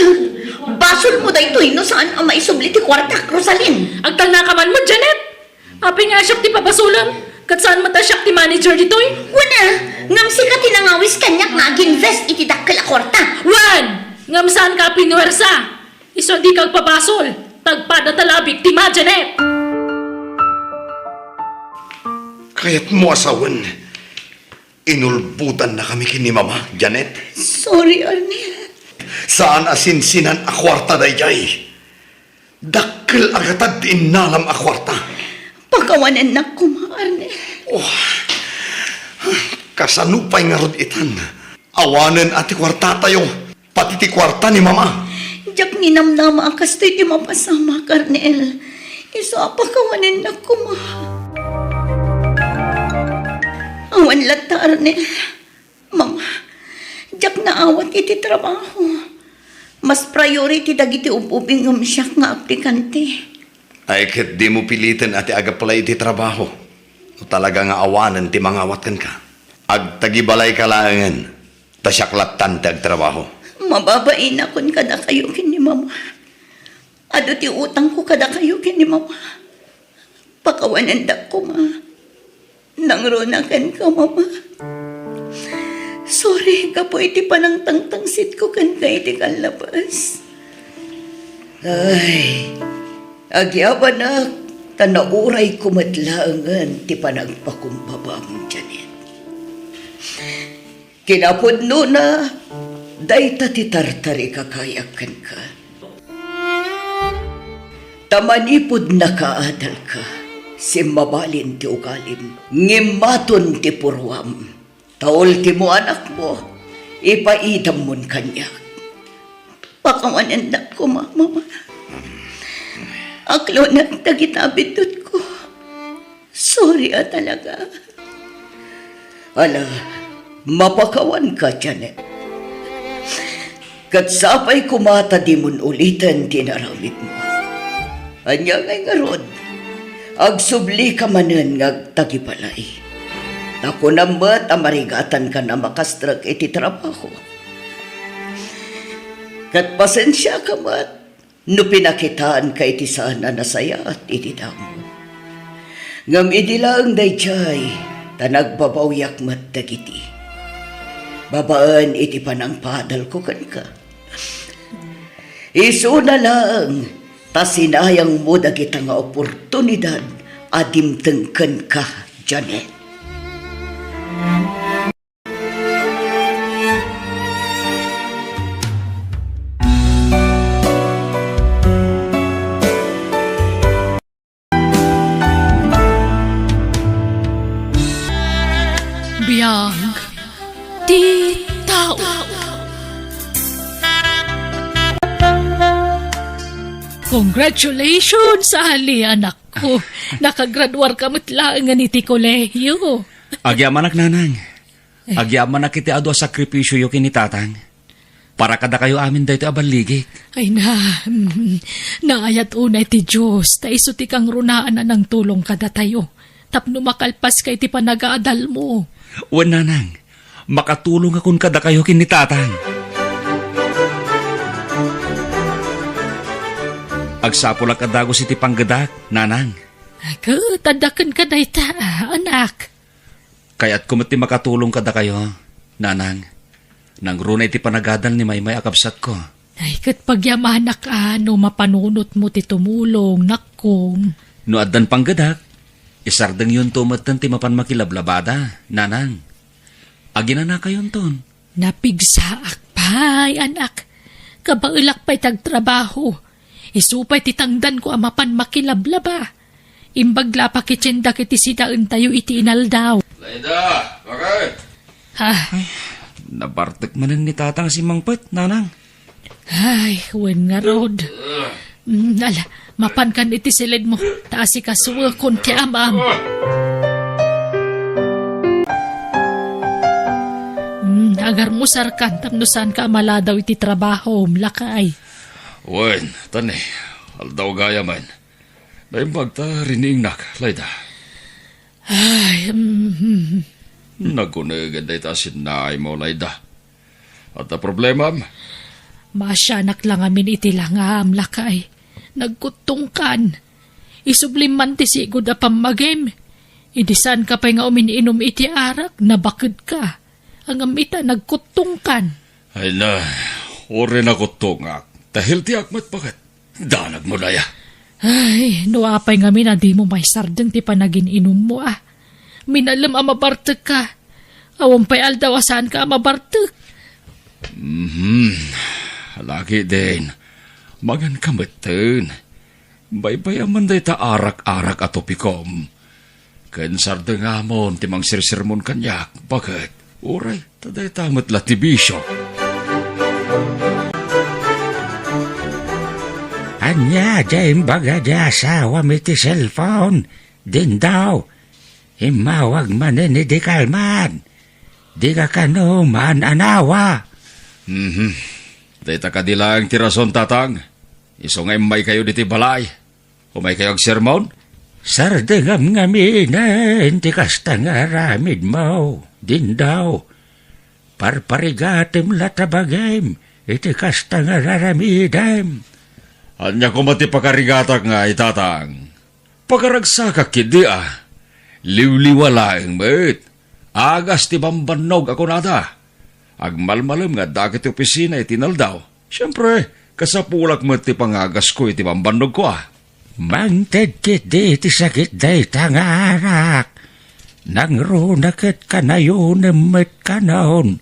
Basol mo dayto no saan ang maisubli ti kwartak, Rosalyn? Agtal na kaman mo, Janet. Api nga siyak ti papasulam. Kat saan mata siyak ti manager dito'y? Wala, ngam si ka tinangawis kanyak nga ag-invest iti dakkel a kwarta. Wan! Ngam saan ka pinuwersa? Iso di kag pabasol. Tagpada tala biktima, Janet. Kaya't mo asawan. Inulbutan na kami kini Mama, Janet. Sorry, Arnel. Saan asinsinan a kwarta dayjay? Dakkel agatad inalam a kwarta. Pagkawanan na ko, Arnel. Kasanupay nga rod itan. Awanen ati kwarta tayo. Pati ti kwarta ni Mama. Jak ninamnama akas to'y di mapasama, Arnel. Isa pagkawanan na ko, Awan lata, Arnel. Mama, jak naawat iti trabaho. Mas priority dagiti upuping siya nga aplikante. Ay ket di mo pilitin ati agapalay iti trabaho. O talaga nga awanan ti mangawat kan ka. Ag tagibalay kalangan. Tasyaklatan ti agtrabaho. Mababain akon kada kayo kini Mama. Ado ti utang ko kada kayo kini Mama. Pakawanan da ko, Nangrunakan ka, Mama. Sorry ka po, iti panang tangtangsit ko kan ka iti kalabas. Ay, agyaban na, tanauray kumadlaangan ti panagpakumbabam, Janet. Kinapudno na, dayta ti tartari kakayakan ka. Tamanipod na kaadal ka. Si mabalin ti ugalim, ngimaton ti purwam. Taol ti mo anak mo, ipaidam mon kanya. Pakawanan na ko, Mama. Aklo na tagitabidot ko. Sorry talaga. Ala, mapakawan ka, Janet. Katsapay kumata di mon ulitan tinaramid mo. Anya ngay nga rod. Agsubli ka manen nga tagipalay. Ako namat amarigatan ka na makastrag iti trabaho. Kat pasensya ka mat, no pinakitaan ka iti sana nasaya at iti damo. Ngam idilang dayjay, tanagbabawiyak mat dagiti. Babaan iti panangpadal ko kan ka. Iso na lang, tasinayang mo dagita nga oportunidad adimtengken ka, Janet. Biyag. Di tao. Congratulations, Ali, anak ko. Nakagraduar ka matlaan nga niti kolehiyo. Agyaman ak nanang. Agyaman ak iti ado sakripisyo yo kinitatang. Para kada kayo amin dayto abaligik. Ay naayat unay ti Diyos, ta iso ti kang runaan na ng tulong kada tayo. Tapno makalpas kay ti panagaadal mo. Wan nanang, makatulong akon kada kayo kinitatang. Agsapol ak adagos iti panggadak, nanang. Tadakan ka dayta, anak. Kaya't kumati makatulong kada kayo, nanang. Nang runay ti panagadal ni Maymay akabsat ko. Ay, kat pagyamanak no mapanunot mo ti tumulong, nakong. No addan panggadak, isardeng yun tumatan ti mapan makilablabada, nanang. Agina na kayon ton. Napigsaak pa'y, anak. Kabailak pa'y tagtrabaho. Isupay titangdan ko amapan makilablaba. Imbagla pa kitsinda kiti sidaan tayo iti inaldaw. Laida, bakit? Ha? Nabartek manan ni tatang si Mangpet, nanang. Ay, wen nga rod. Ala, mapan kan iti silid mo. Taasi ka suwa kon ti amam. Agar mo sarkan tapno saan ka maladaw iti trabaho, mlakay. Wen, tani, aldaw gaya man. Naimbag ta rining nak, Laida. Ay, Nagunagan day ta sinay mo, Laida. At na problema, masyanak lang amin iti langam, lakay. Nagkutungkan. Isublim ti sigod a pamagem. Idisan ka pa'y nga uminiinom iti arak, nabakid ka. Ang amita nagkutungkan. ay na, ori na ko tungak. Dahil ti akmat bakit? Danag mo na ya. Ay, nuapay nga na di mo may sardeng ti panagin inom mo ah. Minalam amabartek ka. Awampay aldawasan ka amabartek. Lagi din. Magan kameten. Baybay aman day ta arak-arak ato pikom. Ken sardeng amon timang sirsirmon kanyak. Bakit? Uray, taday tamat latibisyo. Anya, dyan baga di asawa mi ti cellphone. Din daw. Himawag manin ni di kalman. Di ka kanuman anawa. Dayta kadilang tirason tatang. Iso nga may kayo diti balay. O may kayo ag sermon? Sardengam nga minen ti kasta nga ramid mo. Din daw. Parparigatim latabagem. Iti kasta nga raramidem. Anya ko mati pakarigatak nga itatang. Pagaragsakak kidi ah. Liwliwalaeng met. Agas ti bambanog ako nada. Agmalmalam nga dagit ti opisina itinaldaw. Siyempre, kasapulak mo ti pangagas ko iti bambanog ko ah. Mangted kit di ti sakit day tangarak. Nang runaket ka na yun met ka naon.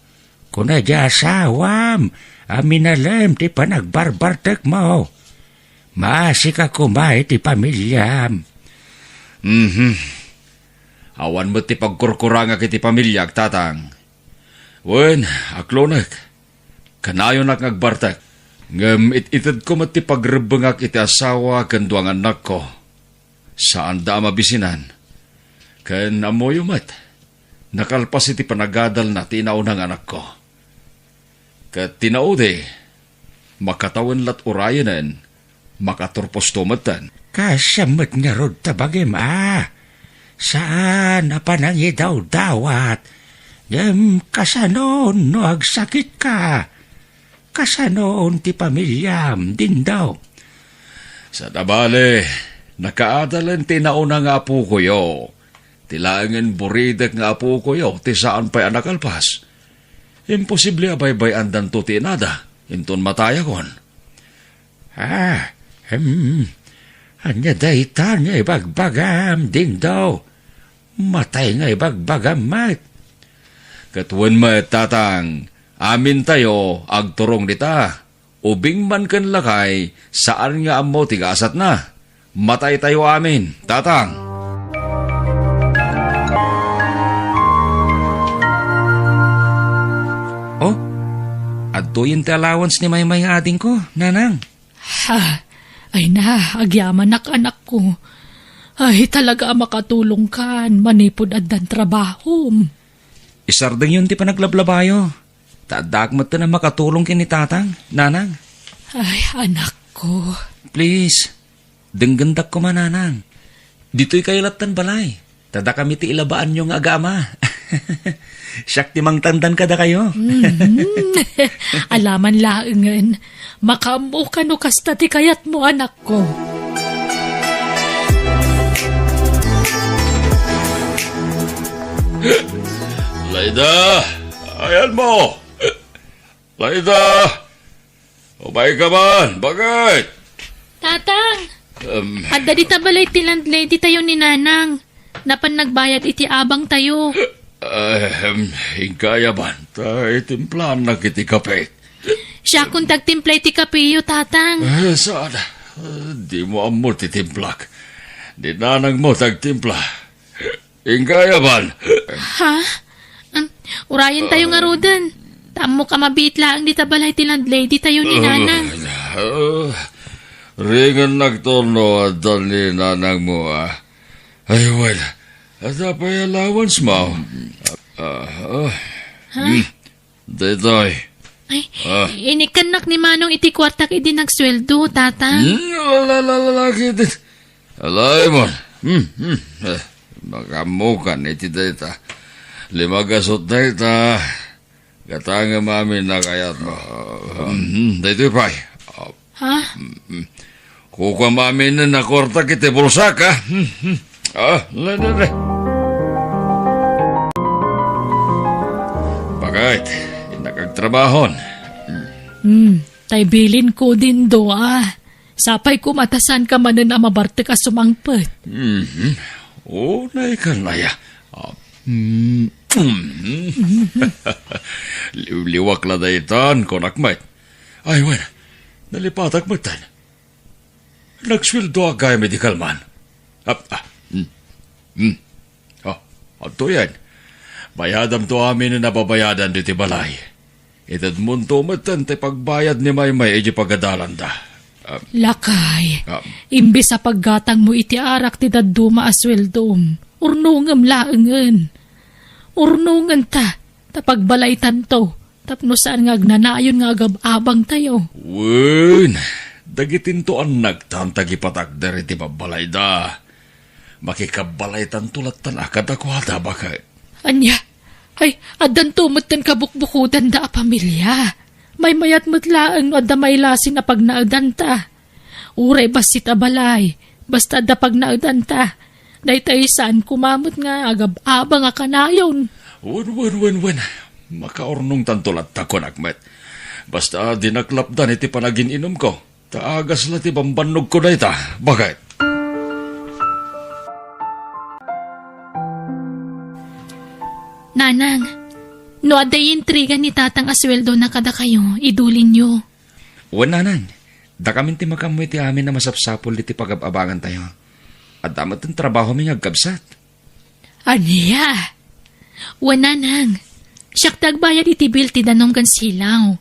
Kuna di asawam, aminalem ti panagbarbartek mo. Masik ako may ti pamilyam. Awan mo ti pagkurkuranga kiti pamilyag, tatang. Wen, aklonek. Kanayon nak ngagbartek. Ngem ititid ko mati pagrebengak iti asawa ken duang anak ko. Saan da mabisinan? Ken amoyo mat. Nakalpas iti panagadal na tinaunang anak ko. Ket tinaude, makatawan lat urayanen, makaturpos tumatan. Kasamot nga rod tabagim Saan apanangi daw dawat? Kasanon no agsakit ka. Kasanon ti pamilyam din daw. Sa tabale, nakaadalan tinauna nga apo ko yo. Tilangan buridak nga apo ko yo, ti saan pa'y anak alpas. Imposible abay-bay andan to tinada, inton mataya kon. Anya dayta nga ibagbagam din daw. Matay nga ibagbagam mat. Katuan mo tatang, amin tayo agturong dita. Ubing man kan lakay, saan nga amo tigasat na. Matay tayo amin, tatang. Oh, adto yung allowance ni Maymay nga ading ko, nanang. Ha, ay na, agyaman anak ko. Ay, talaga makatulong kan, manipod at dan trabaho. Isardeng yun ti panaglablabayo. Tadak mo na makatulong kini tatang, nanang. Ay, anak ko. Please, denggendak ko mananang. Dito'y kailatan balay. Tada kami ti ilabaan yung agama. Siyak ti mang tandan kada kayo. Alaman laengen, makamu ka no kasta ti kayat mo anak ko. Laida, ayan mo. Laida, umay ka man, bakit? Tatang, adda di tabalay ti landlady tayo ni nanang. Napan nagbayad iti abang tayo. Hingkaya man, tayo timplan na kiti kape. Siya kung tagtimplay ti kapiyo, tatang. Saan? Di mo amor titimplak. Di nanang mo tagtimpla. Hingkaya man. Ha? Urayan tayo nga rodan. Tamo ka mabiit lang di tabalay ti landlady tayo ni nanang. Ringan nagtorno at ni nanang mo Ay, well, at apay allowance mo. Detoy. Ay, inikanak ni Manong iti kwartak idi nagsweldo, tatang. Lalaki din. Alay mo. Makamukan iti data. Limagasot data. Katanga mamin na kayat mo. Dito pa'y. Ha? Kuka mamin na nakorta kiti bulsak, ha? Lala. Bakit? Nakagtrabahon. Tay bilin ko din do Sapay ko matasan ka manan na mabarte ka sumangpet. Unay ka na ya. Liwak la daytan, konak mat. Ay, wan, nalipatak matan. Nagswildo agay medical man. Ato yan. Bayadam to amin na nababayadan diti balay. Itad munto matan tay pagbayad ni Maymay edi pagadalan da. Lakay, imbis sa paggatang mo iti arak ti daduma asweldom, urnungam laengen. Urnungan ta, tapagbalaytan to, tapno saan nga agnanayon nga agab-abang tayo. Wen, dagitin to ang nagtantagi patakder iti babalay da. Makikabalaytan tulat tan akadakwada baka. Anya, ay, adan tumatan kabukbukudan da a pamilya. May mayat mutlaang no adda may lasin na pag naadan ta. Uray basit abalay, basta adda pag naadan ta. Daytay saan kumamot nga agab-abang nga kanayon. Wen. Makaornong tantulat ta konakmet. Basta dinaklapdan iti panagin inom ko. Taagas la ti bambanog ko na ita. Bakit? Nanang, no aday intriga ni tatang asweldo na kada kayo, idulin nyo. Wananan, da kami ti makamoy ti amin na masapsapol iti pagababangan tayo. At damat ang trabaho mi ngagkabsat. Aniya? Wananang, siyak tagbayad iti bil ti danom kan silaw.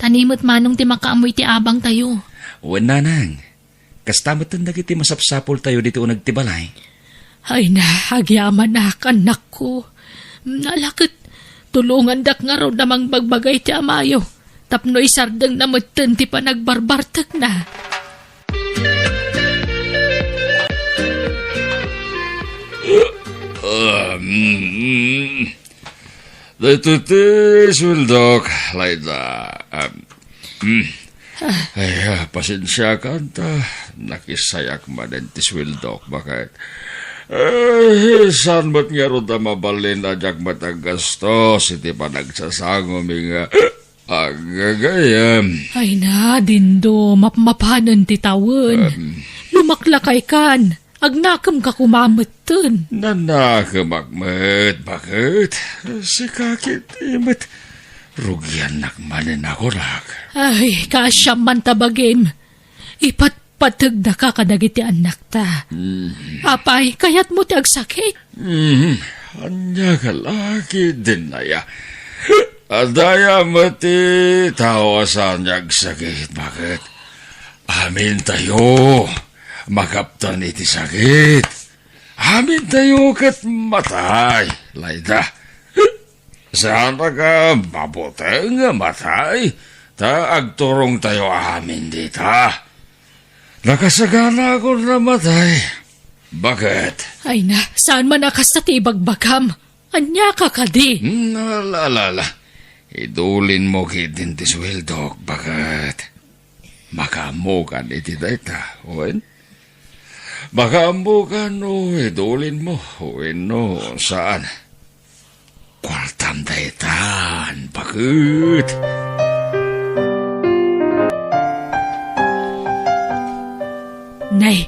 Tanimot manong ti makaamoy ti abang tayo. Wananan, kastamot ang dagiti masapsapol tayo dito nagtibalay. Ay na, agyaman na kanak ko. Nalakit, tulungan dak nga raw namang bagbagay ti amayo. Tapno isardeng namutin ti panagbarbartak na. Dito ti suldok, Laida. Ay, pasensya ka ta. Nakisayak man ti suldok. Bakit? Saan ba't nga ron na mabalin na jak matagastos? Iti pa nagsasango nga agagayam. Ay na, dindo, mapmapanan ti tawon. Lumaklakay kan, agnakam ka kumamatan. Nanakamagmat, bakit? Si kakit imit. Rugyan nakmanin ako rak. Ay, kasyam man tabagin. Patag na ka kadagiti anak ta. Apay, kayat mo ti agsakit. Anya ka laki din na ya. Adaya mati tawasan niya agsakit. Bakit? Amin tayo. Makaptan iti sakit. Amin tayo kat matay. Laida. Sana ka mabuteng matay. Ta agturong tayo amin dita. Nakasagana ako namatay. Bakit? Ay na, saan man akas sa tibagbagam? Anya ka kadi? Nalala. Idulin mo kitin ti sweldok. Bakit? Makamukan iti dayta. Uwen? Makamukan o idulin mo. Uwen no, saan? Kwartam daytan. Bakit? Nay,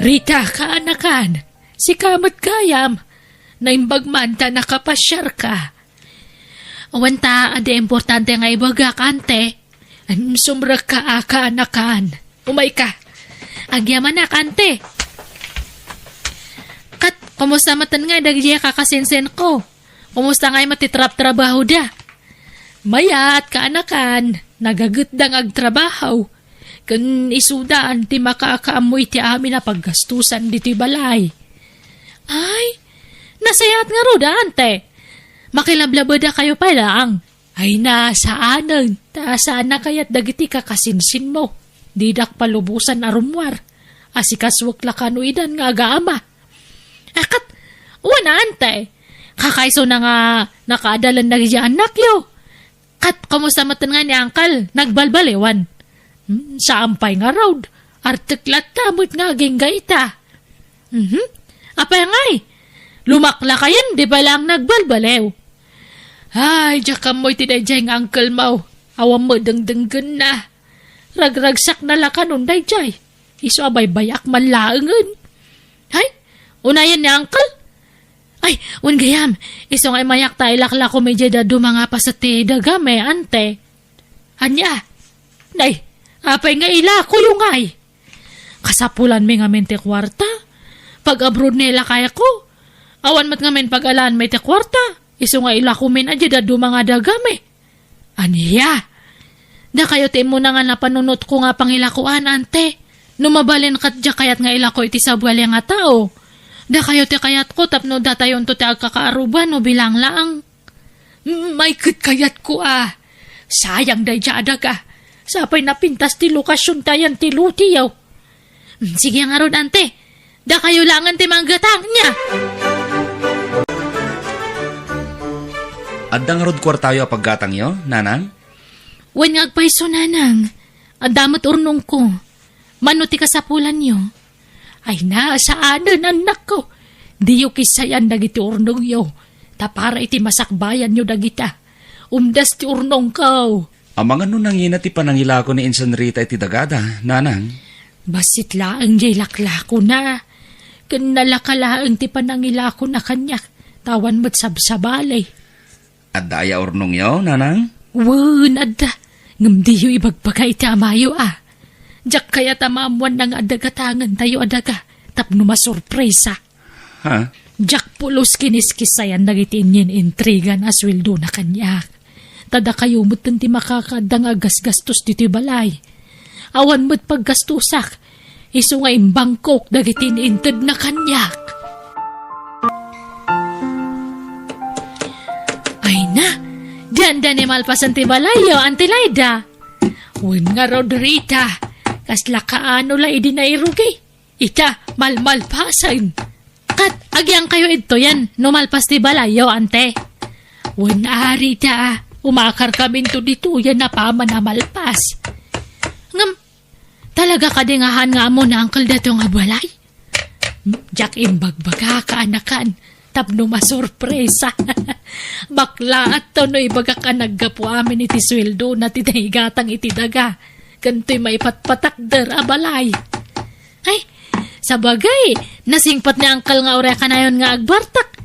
Rita, kaanakan, si Kamat Kayam, naimbagman ta nakapasyar ka. Awanta, ade importante nga ibaga kante, sumra ka kaanakan. Umay ka, agyaman na kante. Kat, kumusta matan nga dagya kakasinsen ko? Kumusta nga'y matitrap-trabaho da? Mayat, kaanakan, nagagutdang agtrabaho. Kan isudaan ti makakaamoy ti amin na paggastusan di ti balay. Ay, nasayat nga ro ante. Makilablabada kayo pa lang. Ay na, saanan. Saan na kaya't dagiti kakasinsin mo. Didak palubusan arumwar. Asikaswak lakanuidan nga agaama. Akat, wana ante. Kakaiso na nga nakadalan na gya anak yo. Kat, kamusta matan nga ni Angkal, nagbalbalewan. Saampay nga raw, artiklat tamot nga ginggayta. Apay ngay, lumakla kayan, di ba lang nagbalbalew? Ay, diya ka mo'y tinadya yung uncle mo, awam mo dengdenggan na. Ragragsak na lakanon day jay. Iso abay bayak man laangan. Hay, unayan ni Uncle. Ay, gayam. Iso nga mayak tayo lakla ko medyo dadu mga pasati dagame, ante. Anya, nay, apay nga ila ko yung ay. Kasapulan mi nga mente kwarta. Pag abroad nila kaya ko. Awan mat nga men pag-alaan may te kwarta. Iso nga ila ko men adya dadu mga dagame. Aniya, da kayo te mo na nga napanunot ko nga pangilakuan, ante. Numabalin kat dya kayat nga ila ko iti sabwali nga tao. Da kayo te kayat ko tapno datayon to te agkakaaruban no bilang laang. May kit kayat ko Sayang day dya adaga. Sapay napintas ti lokasyon tayan ti lutiyaw. Sige nga ron, ante. Da kayo langan ti manggatang niya. Addang rod kwartayo a paggatang yo, nanang? Wen nga agpaiso, nanang. Adamot urnong ko. Mano ti kasapulan yo. Ay na, saanan anak ko. Di yo kisayan dagiti urnong yo. Tapara iti masakbayan yo dagita. Umdas ti urnong ko. Amang ano nangina ti panangilako ni Insan Rita iti dagada, nanang? Basit laang jay laklako na. Kanalakalaang ti panangilako na kanyak. Tawan mo't sabsabalay. Adaya urnong yo, nanang? Wen, adda. Ngam di yu ibagbagay ti amayo Diyak kaya tamamuan ng adagatangan tayo adaga. Tapno masurpresa. Ha? Diyak pulos kiniskisayan nagitinyin intrigan aswildo na kanyak. Tada kayo mutan ti makakadang agas-gastos dito balay. Awan mo't paggastusak. Iso nga imbangkok dagitin inted na kanyak. Ay na, diyan ni malpasan ti balayo, Auntie Laida. Wen nga Rodrita, kasla kaano la idi na irugi. Ita, malmalpasan. Kat, agyang kayo ito yan, numalpas ti balayo, ante. Wen arita, umakar kami to dito yan na paman na malpas. Ngam, talaga kadingahan nga mo na angkal dato nga balay? Jack imbagbaga kaanakan. Tapno masurpresa. Bakla at to no ibaga ka naggapo amin iti sweldo na tinahigatang iti daga. Kanto'y may patpatakder abalay. Ay, sabagay, nasingpat ni Uncle nga ore ka na yun nga agbartak.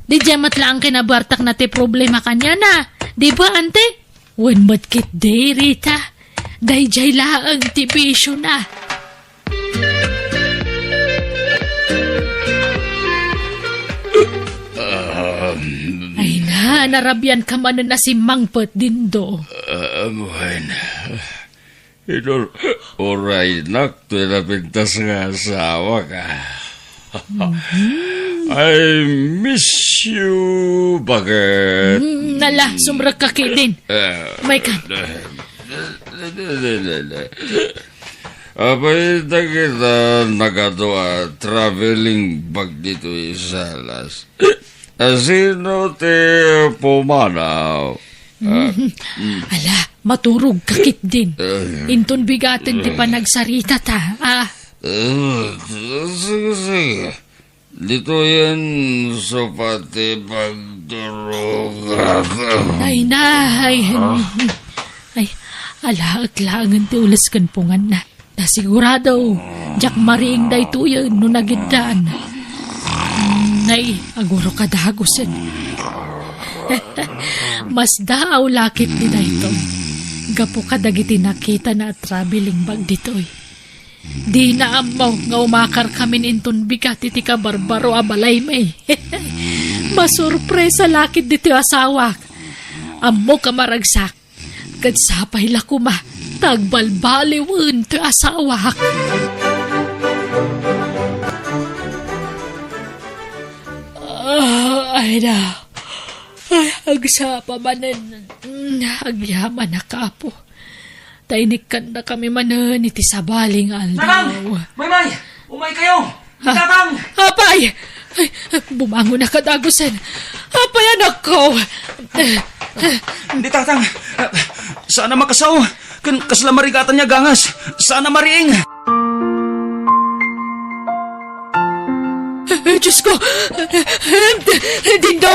Di jamat lang kinabartak na ti problema kanya na. Di ba, ante? When matkit day, Rita. Day jay laang ti bisyo na. Ay na, narabyan ka man na si Mangpet dindo. Bueno. Ito, oray nak, pinapintas nga asawa ka. I miss you, bakit? Nala, sumrag ka din. May kan. Abay na kita nagadoa traveling bag dito isalas. Sino te pumanaw? Ala, maturog kakit din. Inton bigatin ti panagsarita ta. Sige. Dito yan sa pati pagduruga. Ay na, ay, ala, aklangan ti ulas kan pungan na. Nasigurado, jak mariing day tuyo no nagidaan. Nay, aguro kadagosan. Mas daaw lakit ni dayto. Gapo kadagiti nakita na traveling bag ditoy. Di na amaw nga umakar kami inton bigat iti ka barbaro abalay may. Masurpresa lakit dito asawak. Amo ka maragsak. Kadsapay lakuma. Tagbalbaliwan to asawak. Ay na. Ay, agsapa manan. Agyaman na kapo. Tainikan na kami manan iti sabaling aldaw. Nanang! May! Umay kayo! Tatang! Apay! Ay, bumangon na kadagusan. Apay, anak ko! Hindi, Tatang. Sana makasaw. Kasla marigatan niya gangas. Sana mariing. Diyos ko! Dindo!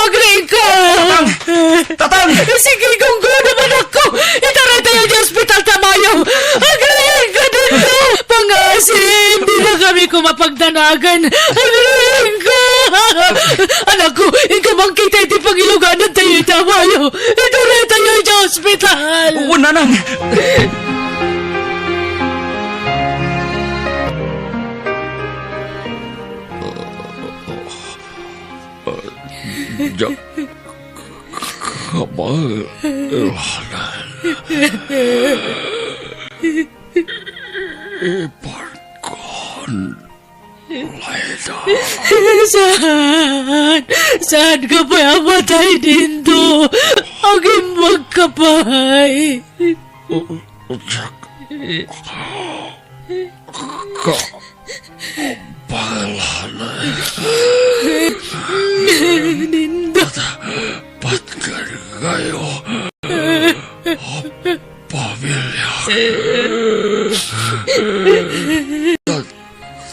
Green ko! Tatang! Sige, kung naman ako! Itaray tayo di hospital tamayo! ko mapagdanagan. Aling ko! Anak ko, ikaw bang kita iti pangiluganan tayo itamayo. Ito rin tayo sa ospital. Oo, Nanang. Jack kamahalan. Iparkon Laida. Saan ka pa amatay dito? Aging magkapay. Jack kamahalan. Nindo. Patkan kayo. Pamilya.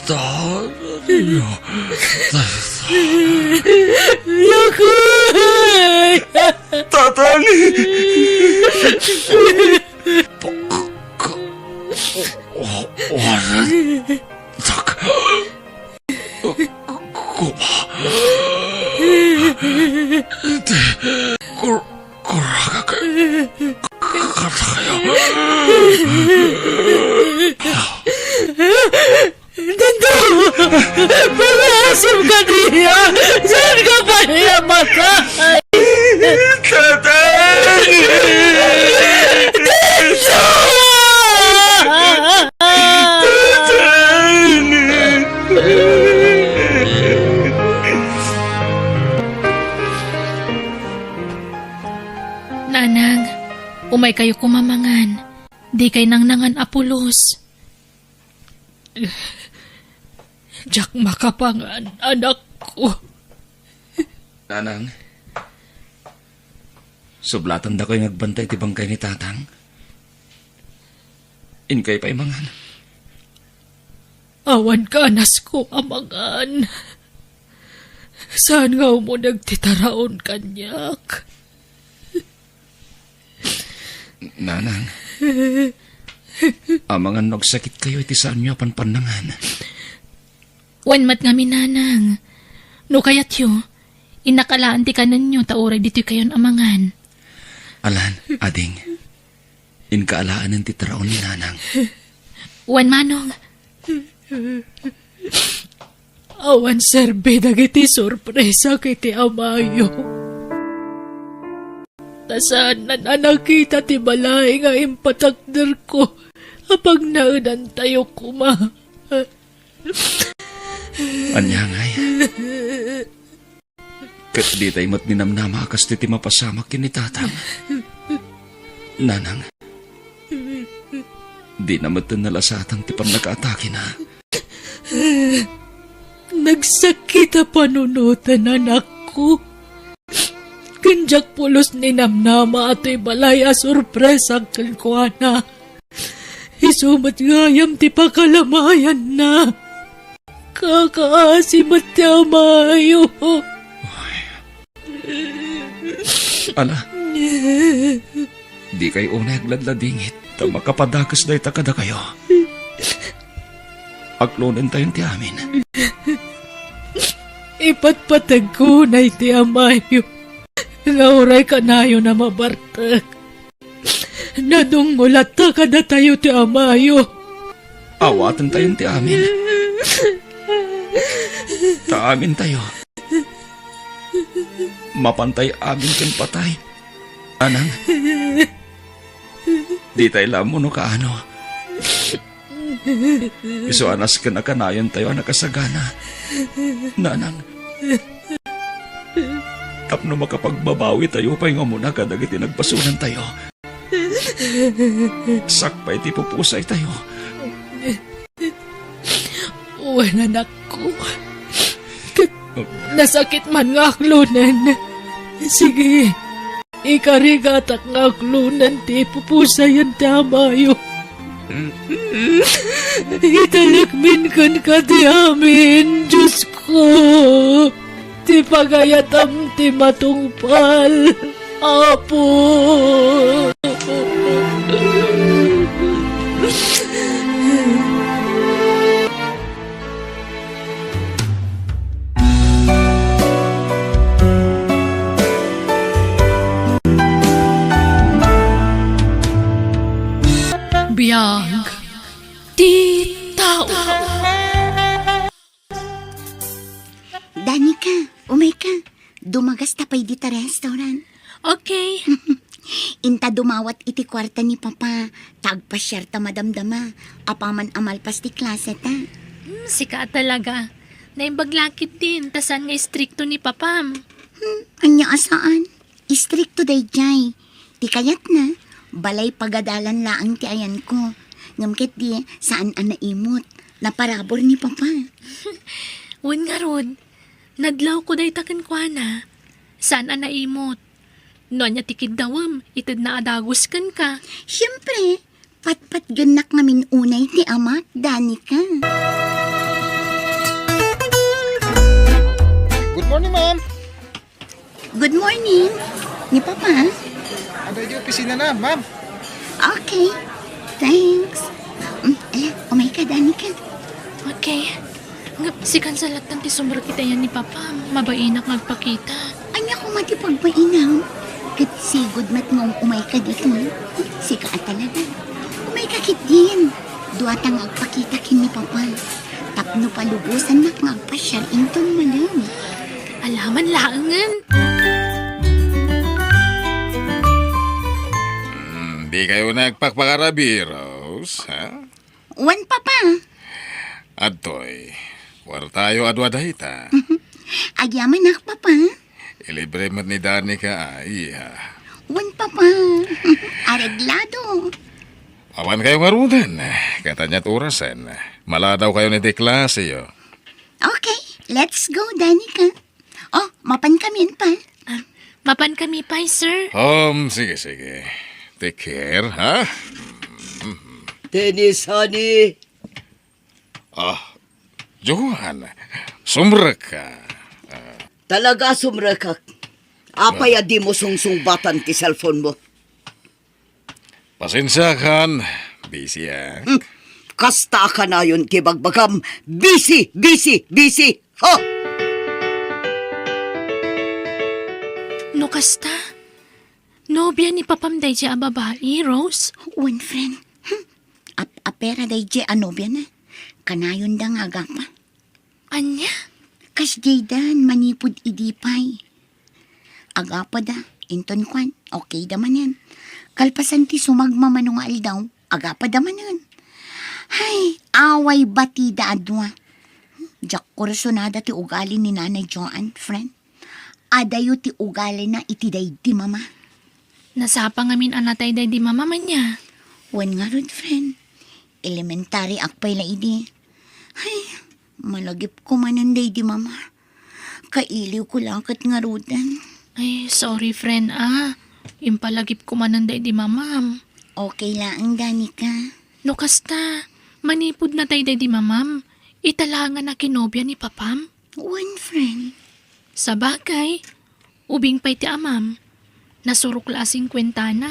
Tahan niyo. Lakoy! Tatang! Waran. Tak. Kuma. Hindi. Kuraga kayo. Kata kayo. Nindo! Pag-asim ka niya! Saan ka pa niya matay? Nanang, umay kayo kumamangan. Di kay nangan apulos. Jack makapangan, anak ko. Nanang, sublatan da ko'y nagbantay ti bangkay ni Tatang. Inkay pa imangan. Awan ka, anas ko, amangan. Saan nga mo nagtitaraon kanyak? Nanang, amangan nagsakit kayo iti saan niyo panpanangan. Wan mat nga minanang. No kayat yo, inakalaan ti kanan nyo, tauray dito kayon amangan. Alan, ading, inkaalaan ng titaraon ni Nanang. Wan manong. Awan serbe dagiti sorpresa kiti amayo. Tasaan na nakita ti balay nga impatakder ko apag naudan tayo kuma. Anyangay. Kat di tayo mat ninamnama kas ti mapasamak kini Tatang. Nanang, di na mat nalasatang ti panakaatake na. Nagsakita panunutan anak ko. Kanjak pulos ni namnama ato'y balay a sorpresa kalkuana. Isumat ngayam ti pakalamayan na. Kakaasim at tamayo. Ala, di kay unay agladladingit ta makapadakas day takada kayo. Aklonan tayong ti amin. Ipatpatag ko na iti amayo. Nga oray ka nayo na mabartag. Nadungulat ta kada tayo ti amayo. Awatan tayong ti amin. Ta amin tayo. Mapantay amin ken patay. Anang, di tayo lamo no kaano. Iso anas ka na kanayon tayo nakasagana. Nanang, tapno makapagbabawi tayo pa nga muna kadagiti nagpasunan tayo. Sakpay ti pupusay tayo. Uwan anak ko. Nasakit man nga aklunan. Sige, ikarigatak nga aklunan ti pupusayan tamayo. Italakmin kan ka ti amin, Diyos ko. Ti pagayatam ti matungpal, Apo. Umay ka, dumagas tapay dita restaurant. Okay. Inta dumawat iti kwarta ni Papa, tagpasyar ta madamdama, apaman amalpas ti klase ta. Sika talaga. Naimbaglakit din, tasan nga stricto ni Papam. Anya asaan? Istrikto day jay. Ti kayat na, balay pagadalan laang ti ayan ko. Ngamkit di, saan ang naimot? Naparabor ni Papa. Wen nga rod, nadlaw ko day taken kwa na. Saan ang naimot? No nya tikid dawam, itad na adagos kan ka. Siyempre, pat-pat ganak ngamin unay ti amat, dani ka. Good morning, ma'am. Good morning. Ni Papa? Ano yung opisina na, ma'am? Okay. Thanks. Umay ka, dani ka. Okay. Nga, sikan sa latan ti sumber kita yan ni Papa. Mabainak magpakita. Anya ko matipagpainaw. Kat sigod mat ngong umay ka dito. Sika talaga. Umay ka kit din. Duatang agpakita kin ni Papa. Tapno palubusan mak ngagpasyal inton malam. Alaman laangan. Di kayo nagpakpakarabi, Rose, ha? Wan Papa. Adtoy, war tayo adwadahita. Agyaman nak Papa. Ilibre mat ni Dani ka ay, ha? Wan Papa. Areglado. Awan kayo marudan. Katanya't orasan. Mala daw kayo ni di klase, yo. Okay, let's go, Danica. Oh, mapan kami pa. Mapan kami pa, sir. Sige. Take care, ha? Dennis, honey. Johan, sumrak ka. Talaga sumrakak. Apay di mo sungsungbatan ti cellphone mo. Pasensya kan. Busy, ha? Kasta ka na yun ti bagbagam. Busy! Ho! No kasta? Nobya ni Papam day siya babae, Rose? One friend. Apera day je anobya na. Kanayon da nga agapa. Anya? Kas jaydan manipod idipay. Agapa da. Inton kwan. Okay da man yan. Kalpasan ti sumagmamanong aldaw. Agapa da man yan. Hay, away bati da adwa. Jak kursunada ti ugali ni Nanay Joan, friend. Adayo ti ugali na itiday di mama. Nasapa ngamin anatay day di mama man niya. Wan nga rod, friend. Elementary akpay la idi. Ay, malagip ko mananday di mama. Kailiw ko lang kat nga rodan. Ay, sorry friend Impalagip ko mananday di mamam. Okay lang, Danica. No kasta, manipod na tayo day di mamam. Italangan na kinobya ni Papam. One friend. Sa bagay, ubing pa'y ti amam. Nasurok lasing kwentana.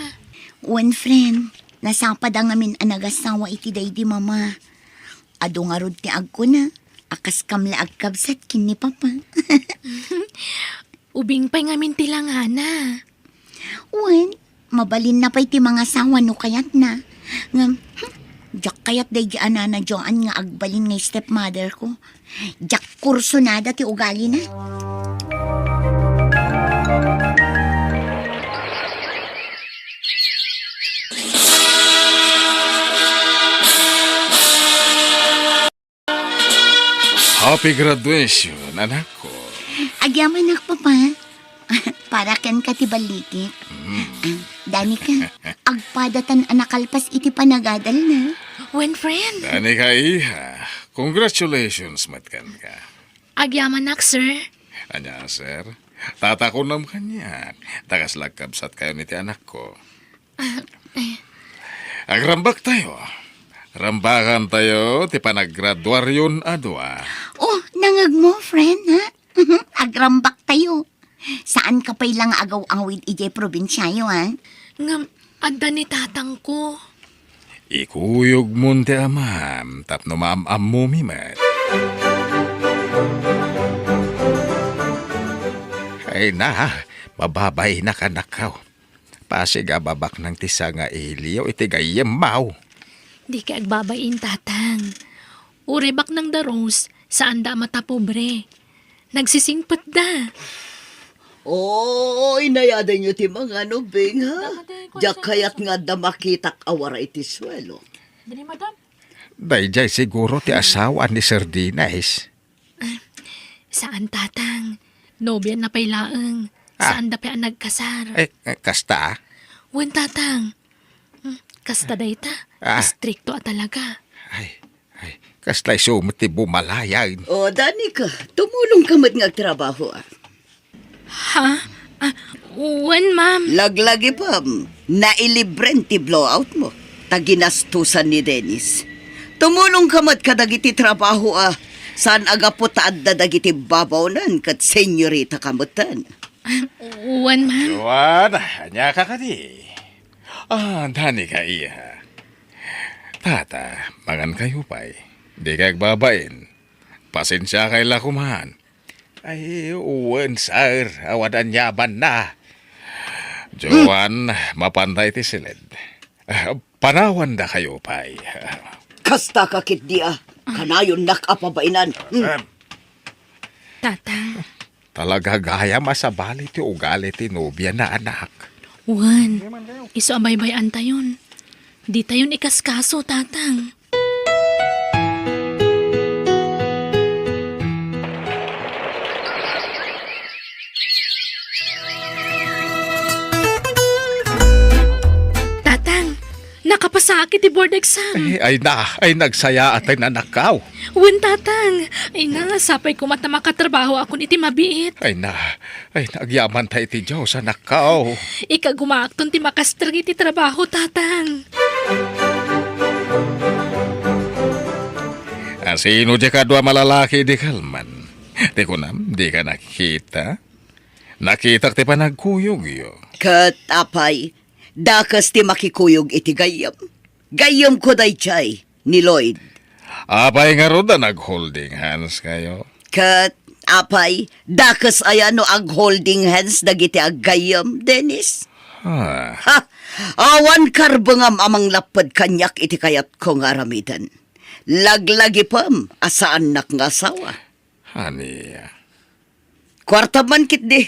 One friend. Nasapad ang amin anagasawa iti day di mama. Ado nga rod ti agko na. Akas kamla agkabsat kin ni Papa. Ubing pa'y ngamin tilangana. Wan, mabalin na pa'y ti mga sawa no kayat na. Ngam, jak kayat day di anana Joan nga agbalin nga stepmother ko. Jak kursunada ti ugali na. Happy graduation, anak ko. Agyaman nak Papa. Para ken ka ti balikit. Danica, agpadatan anakalpas iti panagadal na. When friend, Dani ka, iha. Congratulations, matkan ka. agyaman nak sir. Anya, sir. Tata ko nam kanya. Takas lagkabsat kayo ni ti anak ko. Agrambak tayo. Rambakan tayo, ti panaggraduaryon adwa. Oh, nangag mo, friend, ha? Agrambak tayo. Saan ka pa'y lang agaw-awid ijay probinsyayo, ha? Ngam, adda ni tatang ko. Ikuyog mo ti amam, tapno maam-am mo mimat. Ay na, mababay na kanakaw. Pasigababak ng tisa nga iliyo, itigayem mau. Di ka agbabain tatang. Urebak ng daros, saan da mata pobre. Nagsisingpot da. Oo, inayadan nyo ti mga nubing, ha? Diyak kaya't nga da makitak awara iti swelo. Dali, madam. Dayjay siguro ti asawa ni Sir Dinas. Saan, tatang? Nobyan na pa'y laeng. Saan da pa nagkasar? Kasta? Wen, tatang. Kasta day ta. Stricto talaga. Ay, kasta'y sumot ti bumalayan. O, Dani ka, tumulong ka mat nga trabaho, ah. Ha? Wen, ma'am. Laglagi pa, nailibren ti blowout mo. Taginastusan ni Dennis. Tumulong ka mat kadagiti trabaho, ah. Saan aga po taad da dagiti babawnan kat senyorita kamutan. Wen, ma'am. Juan, anya ka di. Dani ka iya. Tata, mangan kayo pa'y. Di kag babain. Pasensya kay lakuman. Ay, uwan, sir. Awadan yaban na. Juan, mapantay ti silid. Panawan da kayo pa'y. Kasta kakit dia, kanayon nakapabainan. Tatang. Talaga gaya masabali ti ugali ti nobya na anak. Wen, iso abay-bayan tayon. Di tayon ikaskaso, tatang. Tatang, nakapasakit ti board exam. Ay nagsaya at ay nanakaw. Wen, tatang. Ay na, sapay ko mata makatrabaho akon iti mabiit. Ay nagyaman tayo ti Diyos sa nakaw. Ika gumaakton ti makastrag iti trabaho, tatang. Sino di ka dua malalaki di kalman? Di ko nam, di ka nakikita? Nakita ti pa nagkuyog yo. Kat apay, dakas ti makikuyog iti gayam. Gayam ko day chay, ni Lloyd. Apay nga ro da nag-holding hands kayo. Kat apay, dakas aya no ag holding hands dagiti ag gayam, Dennis. Ha, Ha! Awan karbangam amang lapad kanyak iti kayat ko nga ramitan. Laglagi pam, asaan nak nga asawa. Haniya. Kwarta man kit di.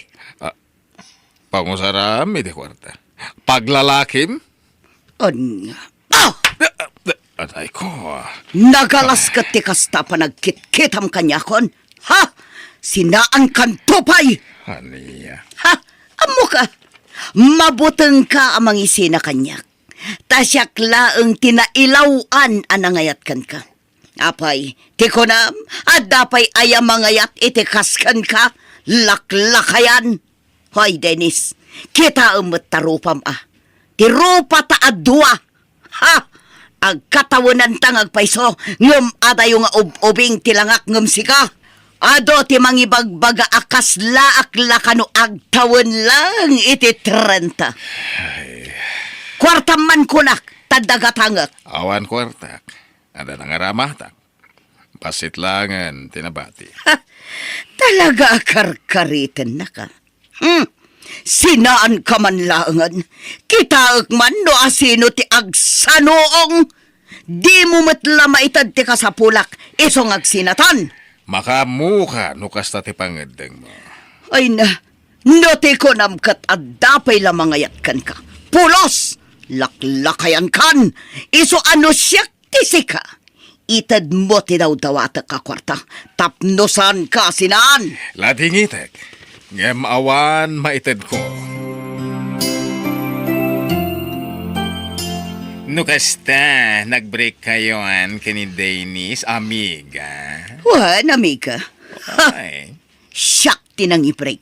Pangusaram, iti kwarta. Paglalakim? On nga. Ah! Atay ko. Nagalas kat ti kasta pa nagkit-kitam kanyakon. Ha! Sinaan kan tupay! Haniya. Ha! Amo ka! Mabuteng ka amang isina kanyak. Tasyak laeng tinailawan anangayat kan ka. Apay, ti konam, at dapay ayam mangayat itikaskan ka, laklakayan. Hoy, Dennis, kita umot tarupam ah. Ti rupa ta adwa. Ha! Agkatawanan tang agpaiso, ngem adayo nga ubing tilangak ngem sika. Ado ti mangibagbaga akas laak lakano agtawan lang iti 30. Kwarta man kunak, tadagatangak. Awan kwartak. Ada nangaramahtak. Pasit langan, tinabati. Talaga karkaritin na ka. Sinaan ka man langan. Kitaak man no asino ti agsanoong. Di mo matla maitad ti kasapulak. Isong agsinatan. Makamuka, nukas ta ti pangedeng mo. Ay na, no ti konamkat at dapay lamangayat kan ka. Pulos! Laklakayan kan. Iso ano siyak tisika. Itad mo ti daw dawata ka kwarta. Tapnosan ka sinaan. Latingitek. Ngem awan maited ko. Nukasta, nag-break kayo kini Dennis, amiga. Wan, amiga. Ay. Siyak tinang i-break.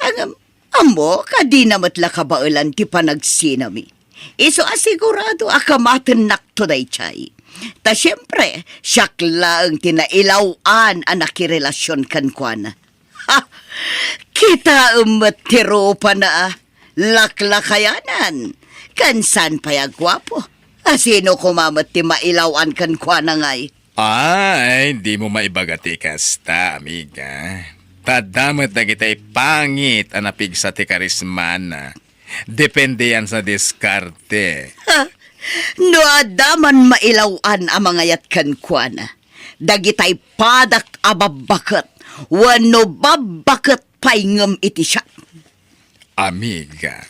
Ang amo, kadi namat lakabailan ti panagsinami. Iso asigurado akamatan naktoday chay. Ta siyempre, siyak lang tinailawan ang nakirelasyon kan kwa na. Ha! Kita umatiro pa na laklakayanan. Kansan payagwapo. Asino kumamat ti mailawan kan kwa na ngay. Ay, di mo maibagati kasta, amiga. Tadamat na kita'y pangit ang napigsa ti karismana. Depende yan sa diskarte. Ha? No adaman mailawan ang mga yatkan kwa na. Dagitay padak ababakat. Wano babakit paingam iti siya. Amiga.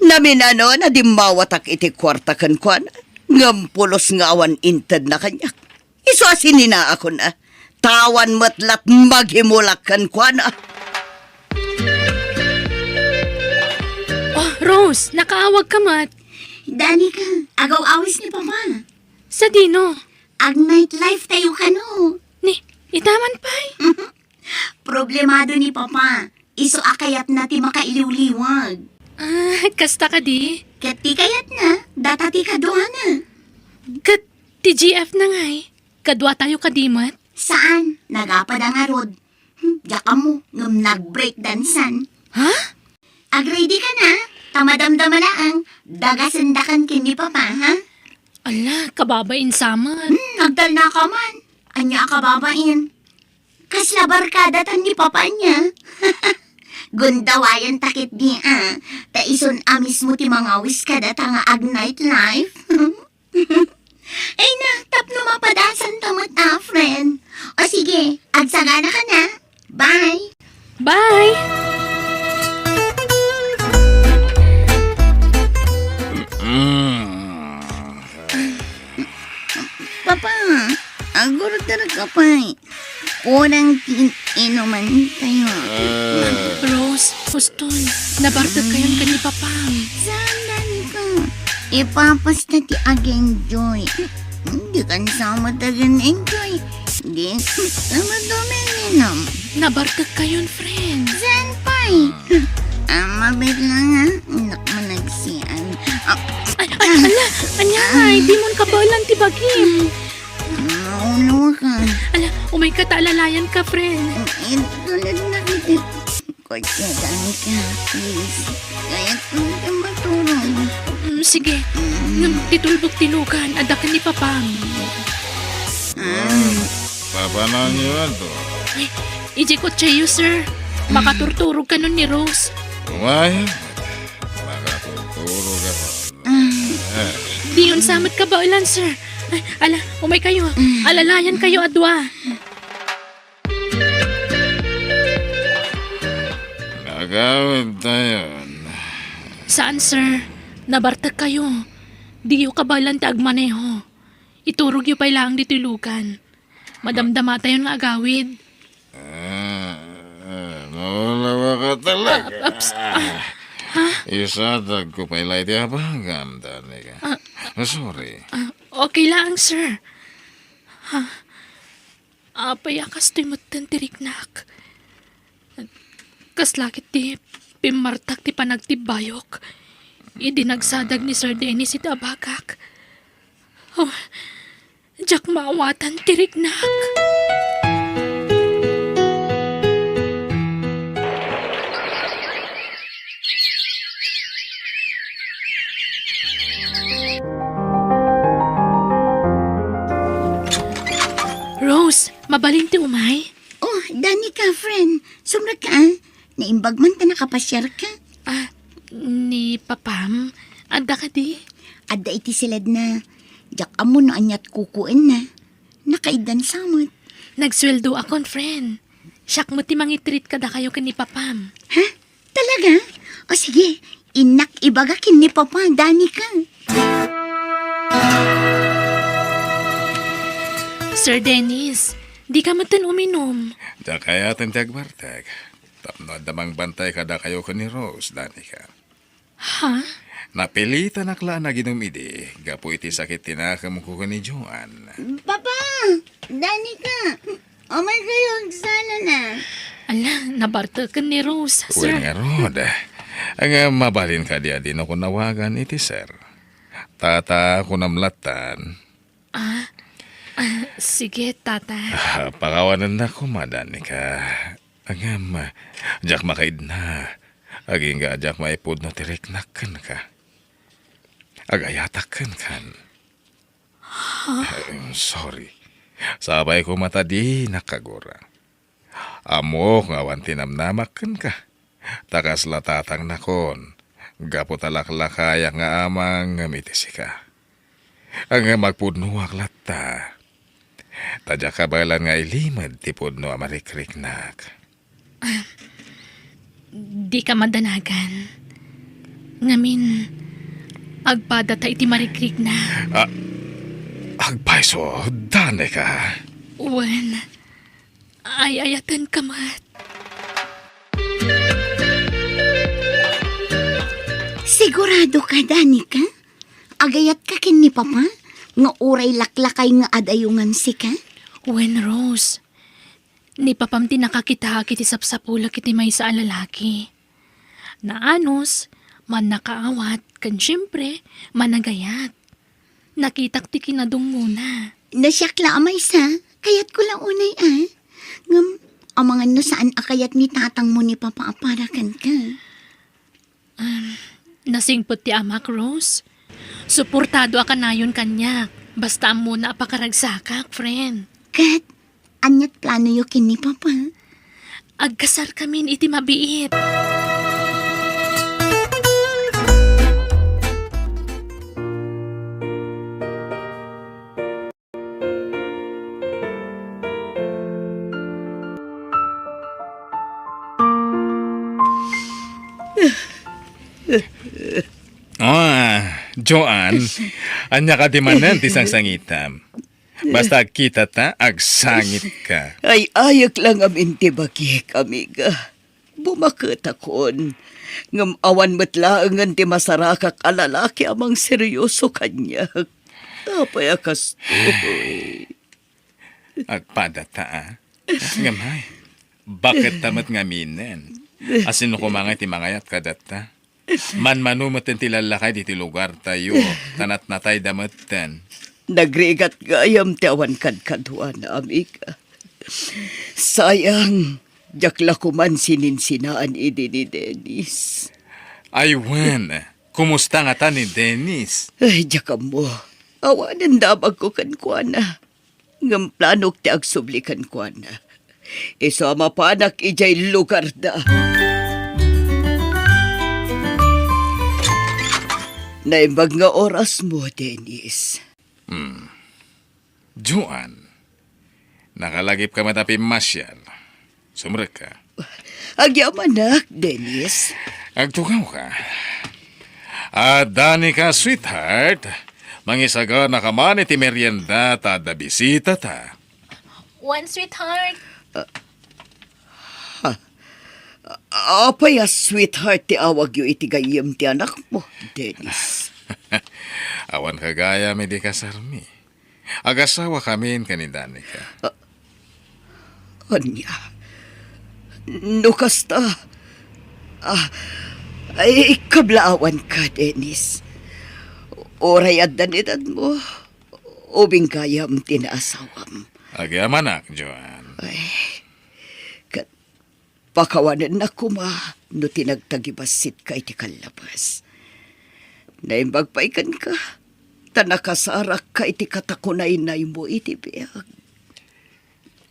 Naminano na di mawatak iti kwarta kan kwan. Ngampulos nga awan inted na kanyak. Iso asinina ako na. Tawan matlat maghimulak kan kwan. Oh, Rose, nakaawag ka mat. Danica, agaw-awis ni Papa. Sa dino. Ag nightlife tayo kano. Ni, itaman pa'y. Problemado ni Papa. Iso akayat na ti makailiw-liwag. Kasta ka di. Kat ti kayat na, datati ka doha na. Kat, TGF na nga'y. Kadwa tayo kadimat. Saan? Nagapad ang arod. Daka mo, ngam nag-breakdansan. Ha? Ag-ready ka na? Tamadamdamalaang, dagasandakan kin ni Papa, ha? Ala, kababain saman. Nagdal na ka man. Anya ka babain. Kasla barkada tan ni Papa niya. Gundawayan takit di Taison amis mo ti mga wiskada ta nga ag nightlife. Ay na, tapno mapadasan tamot friend. O sige, agsagana ka na. Bye! Bye! Papa, aguro talaga pa. Unang inuman tayo. Rose, Huston, nabartag kayon ka ni Papam. Sandali ka. Ipapas na ti ag-enjoy. Hindi ka sama tag-enjoy. Hindi sama domininam. Nabartag kayon, friend. Senpai. Mabit lang ha. Anak mo nagsian. Ay, ala, anyay, di mo kabalan ti bagim. Maulo ka. Ala, umay katalalayan ka, friend. Tulad na kita. Kotse, dami ka. Please. Kaya tulad ka matulog. Sige, titulbog tilugan, adakan ni Papam. Papanan niyo to. Ay, iji ko chayo, sir. Makaturturog ka nun ni Rose. Kumaya. Makatuturo ka pa. Di yun samat ka ba ulan, sir? Ay, ala, umay kayo. Alalayan kayo, adwa. Nagawid tayo. Saan, sir? Nabartag kayo. Di yu kabalan ti agmaneho. Iturog yu pa lang di tilugan. Madamdama tayo nga agawid. Nawala ka talaga. Ups, Isatag ko pa ilay di abagam, Danica. Sorry. okay lang, sir. Payakas to'y matan tiriknak. Kaslakit ti pimartak ti panagtibayok. Idinagsadag ni Sir Dennis iti abagak. Oh, Jack maawatan tiriknak. Rose, mabalin ti umay? Oh, Danica, friend. Sumra ka. Naimbag man ta nakapasyar ka. Ni Papam, anda ka di? Adda iti silad na. Jak amo na anyat kukuin na. Nakaidan samot. Nagsweldo akon, friend. Siyak mo ti mangitreat ka da kayo kan ni Papam. Ha? Talaga? O sige, inak ibaga kin ni Papa, Danica. Sir Dennis, di ka matan uminom. Da kaya tagbartag. Tapno damang bantay kada kayo ko ni Rose, Danica. Ha? Napilitan akla na ginumidi. Gapo iti sakit tinakam ko ni Joan. Papa! Danica! O may kayo, sana na. Ala, nabarta ka ni Rose, Uy sir. nga Rod. Ang mabalin ka di adin ako nawagan iti sir. Tata ako namlatan. Sige, tata. Pakawanan na ko, Danica. Ang jak makaid na. Aging nga jak maipod no tiriknakan ka. Agayatakan kan. Sorry. Sabay ko mata di nakagura. Amo nga awan tinamnamakan ka. Takas latatang nakon. Gapo talaklakaya nga amang ngamitisi ka. Ang magpudnuwak lata. Tadya ka balan nga ilimad tipod no amarikrik-nak. Di ka madanagan. Ngamin, agpada ta iti marikrik na. Agpaiso, dane ka. Wen, ayayatan ka mat. Sigurado ka, Danica? Agayat ka kin ni Papa? Nga uray laklakay nga adayungan si ka? Wen, Rose. Ni papam ti nakakita kiti sapsapula kiti may sa lalaki. Naanos, man nakaawat, kan syempre, managayat. Nakitak ti kinadong muna. Nasyakla amay sa, kayat ko lang unay Ngam, amangan no saan akayat ni tatang mo ni Papa aparakan ka? Nasingpot ti amak, Rose. Suportado ka nayon kanyak. Basta muna apakaragsakak, friend. Kat, anyat plano yo kin ni Papa? Agkasar kamin iti mabiit. Joan, anya ka di manan ti sangsangitam. Basta kita ta, agsangit ka. Ay ayak lang amin ti bakik, amiga. Bumakot akon. Ngam awan matlaangan ti masarakak alalaki amang seryoso kanya. Apay akas Agpada ta, Ngamay, bakit tamat ngaminan? Asin ko mga ti mangayat kadata? Manmanumaten ti lalakay di ti lugar tayo, tanat natay damatan. Nagrigat gayam ti awan kadkaduan, amiga. Sayang, jakla kuman sininsinaan idi ni Dennis. Ay, Wen, kumusta nga ta ni Dennis? Ay, jakam mo. Awanan damag ko kankwana. Ngam planok ti agsublikan kwana. Iso mapanak ijay lugar da. Naimbag nga oras mo, Dennis. Joan, nakalagip ka matapi masyal. Sumrek ka. Agyamanak, Dennis. Agtugaw ka. Dani ka, sweetheart. Mangisaga na ka man iti merienda ta da bisita ta. One sweetheart. Apay sweetheart ti awag yu iti gayem ti anak mo, Dennis. Awan kagaya may di kasarmi. Agasawa kami ka ni Danica. Anya, nukasta. Ay, kablaawan ka, Dennis. Oray at danidad mo, ubing kayam tinaasawam. Agyamanak, Joan. Pakawanan na kuma, no tinagtagibasit ka iti kalabas. Naimbag paikan ka, tanakasarak ka iti katakunay-nay mo iti biyag.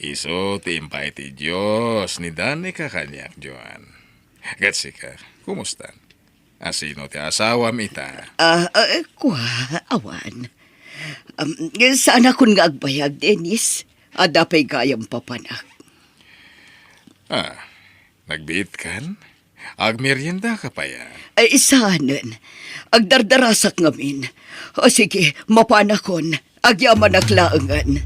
Iso, timpa iti Diyos ni Danica kanyak, Joan. Gatsi ka, kumusta? Asino ti asawam ita? Kuha, awan. Sana kun nga agbayag, Dennis, adapay gayam papanak. Nagbiit kan? Agmerienda ka pa ya? Ay, isahanan. Agdardarasak ngamin. O sige, mapanakon. Agyaman aklaangan.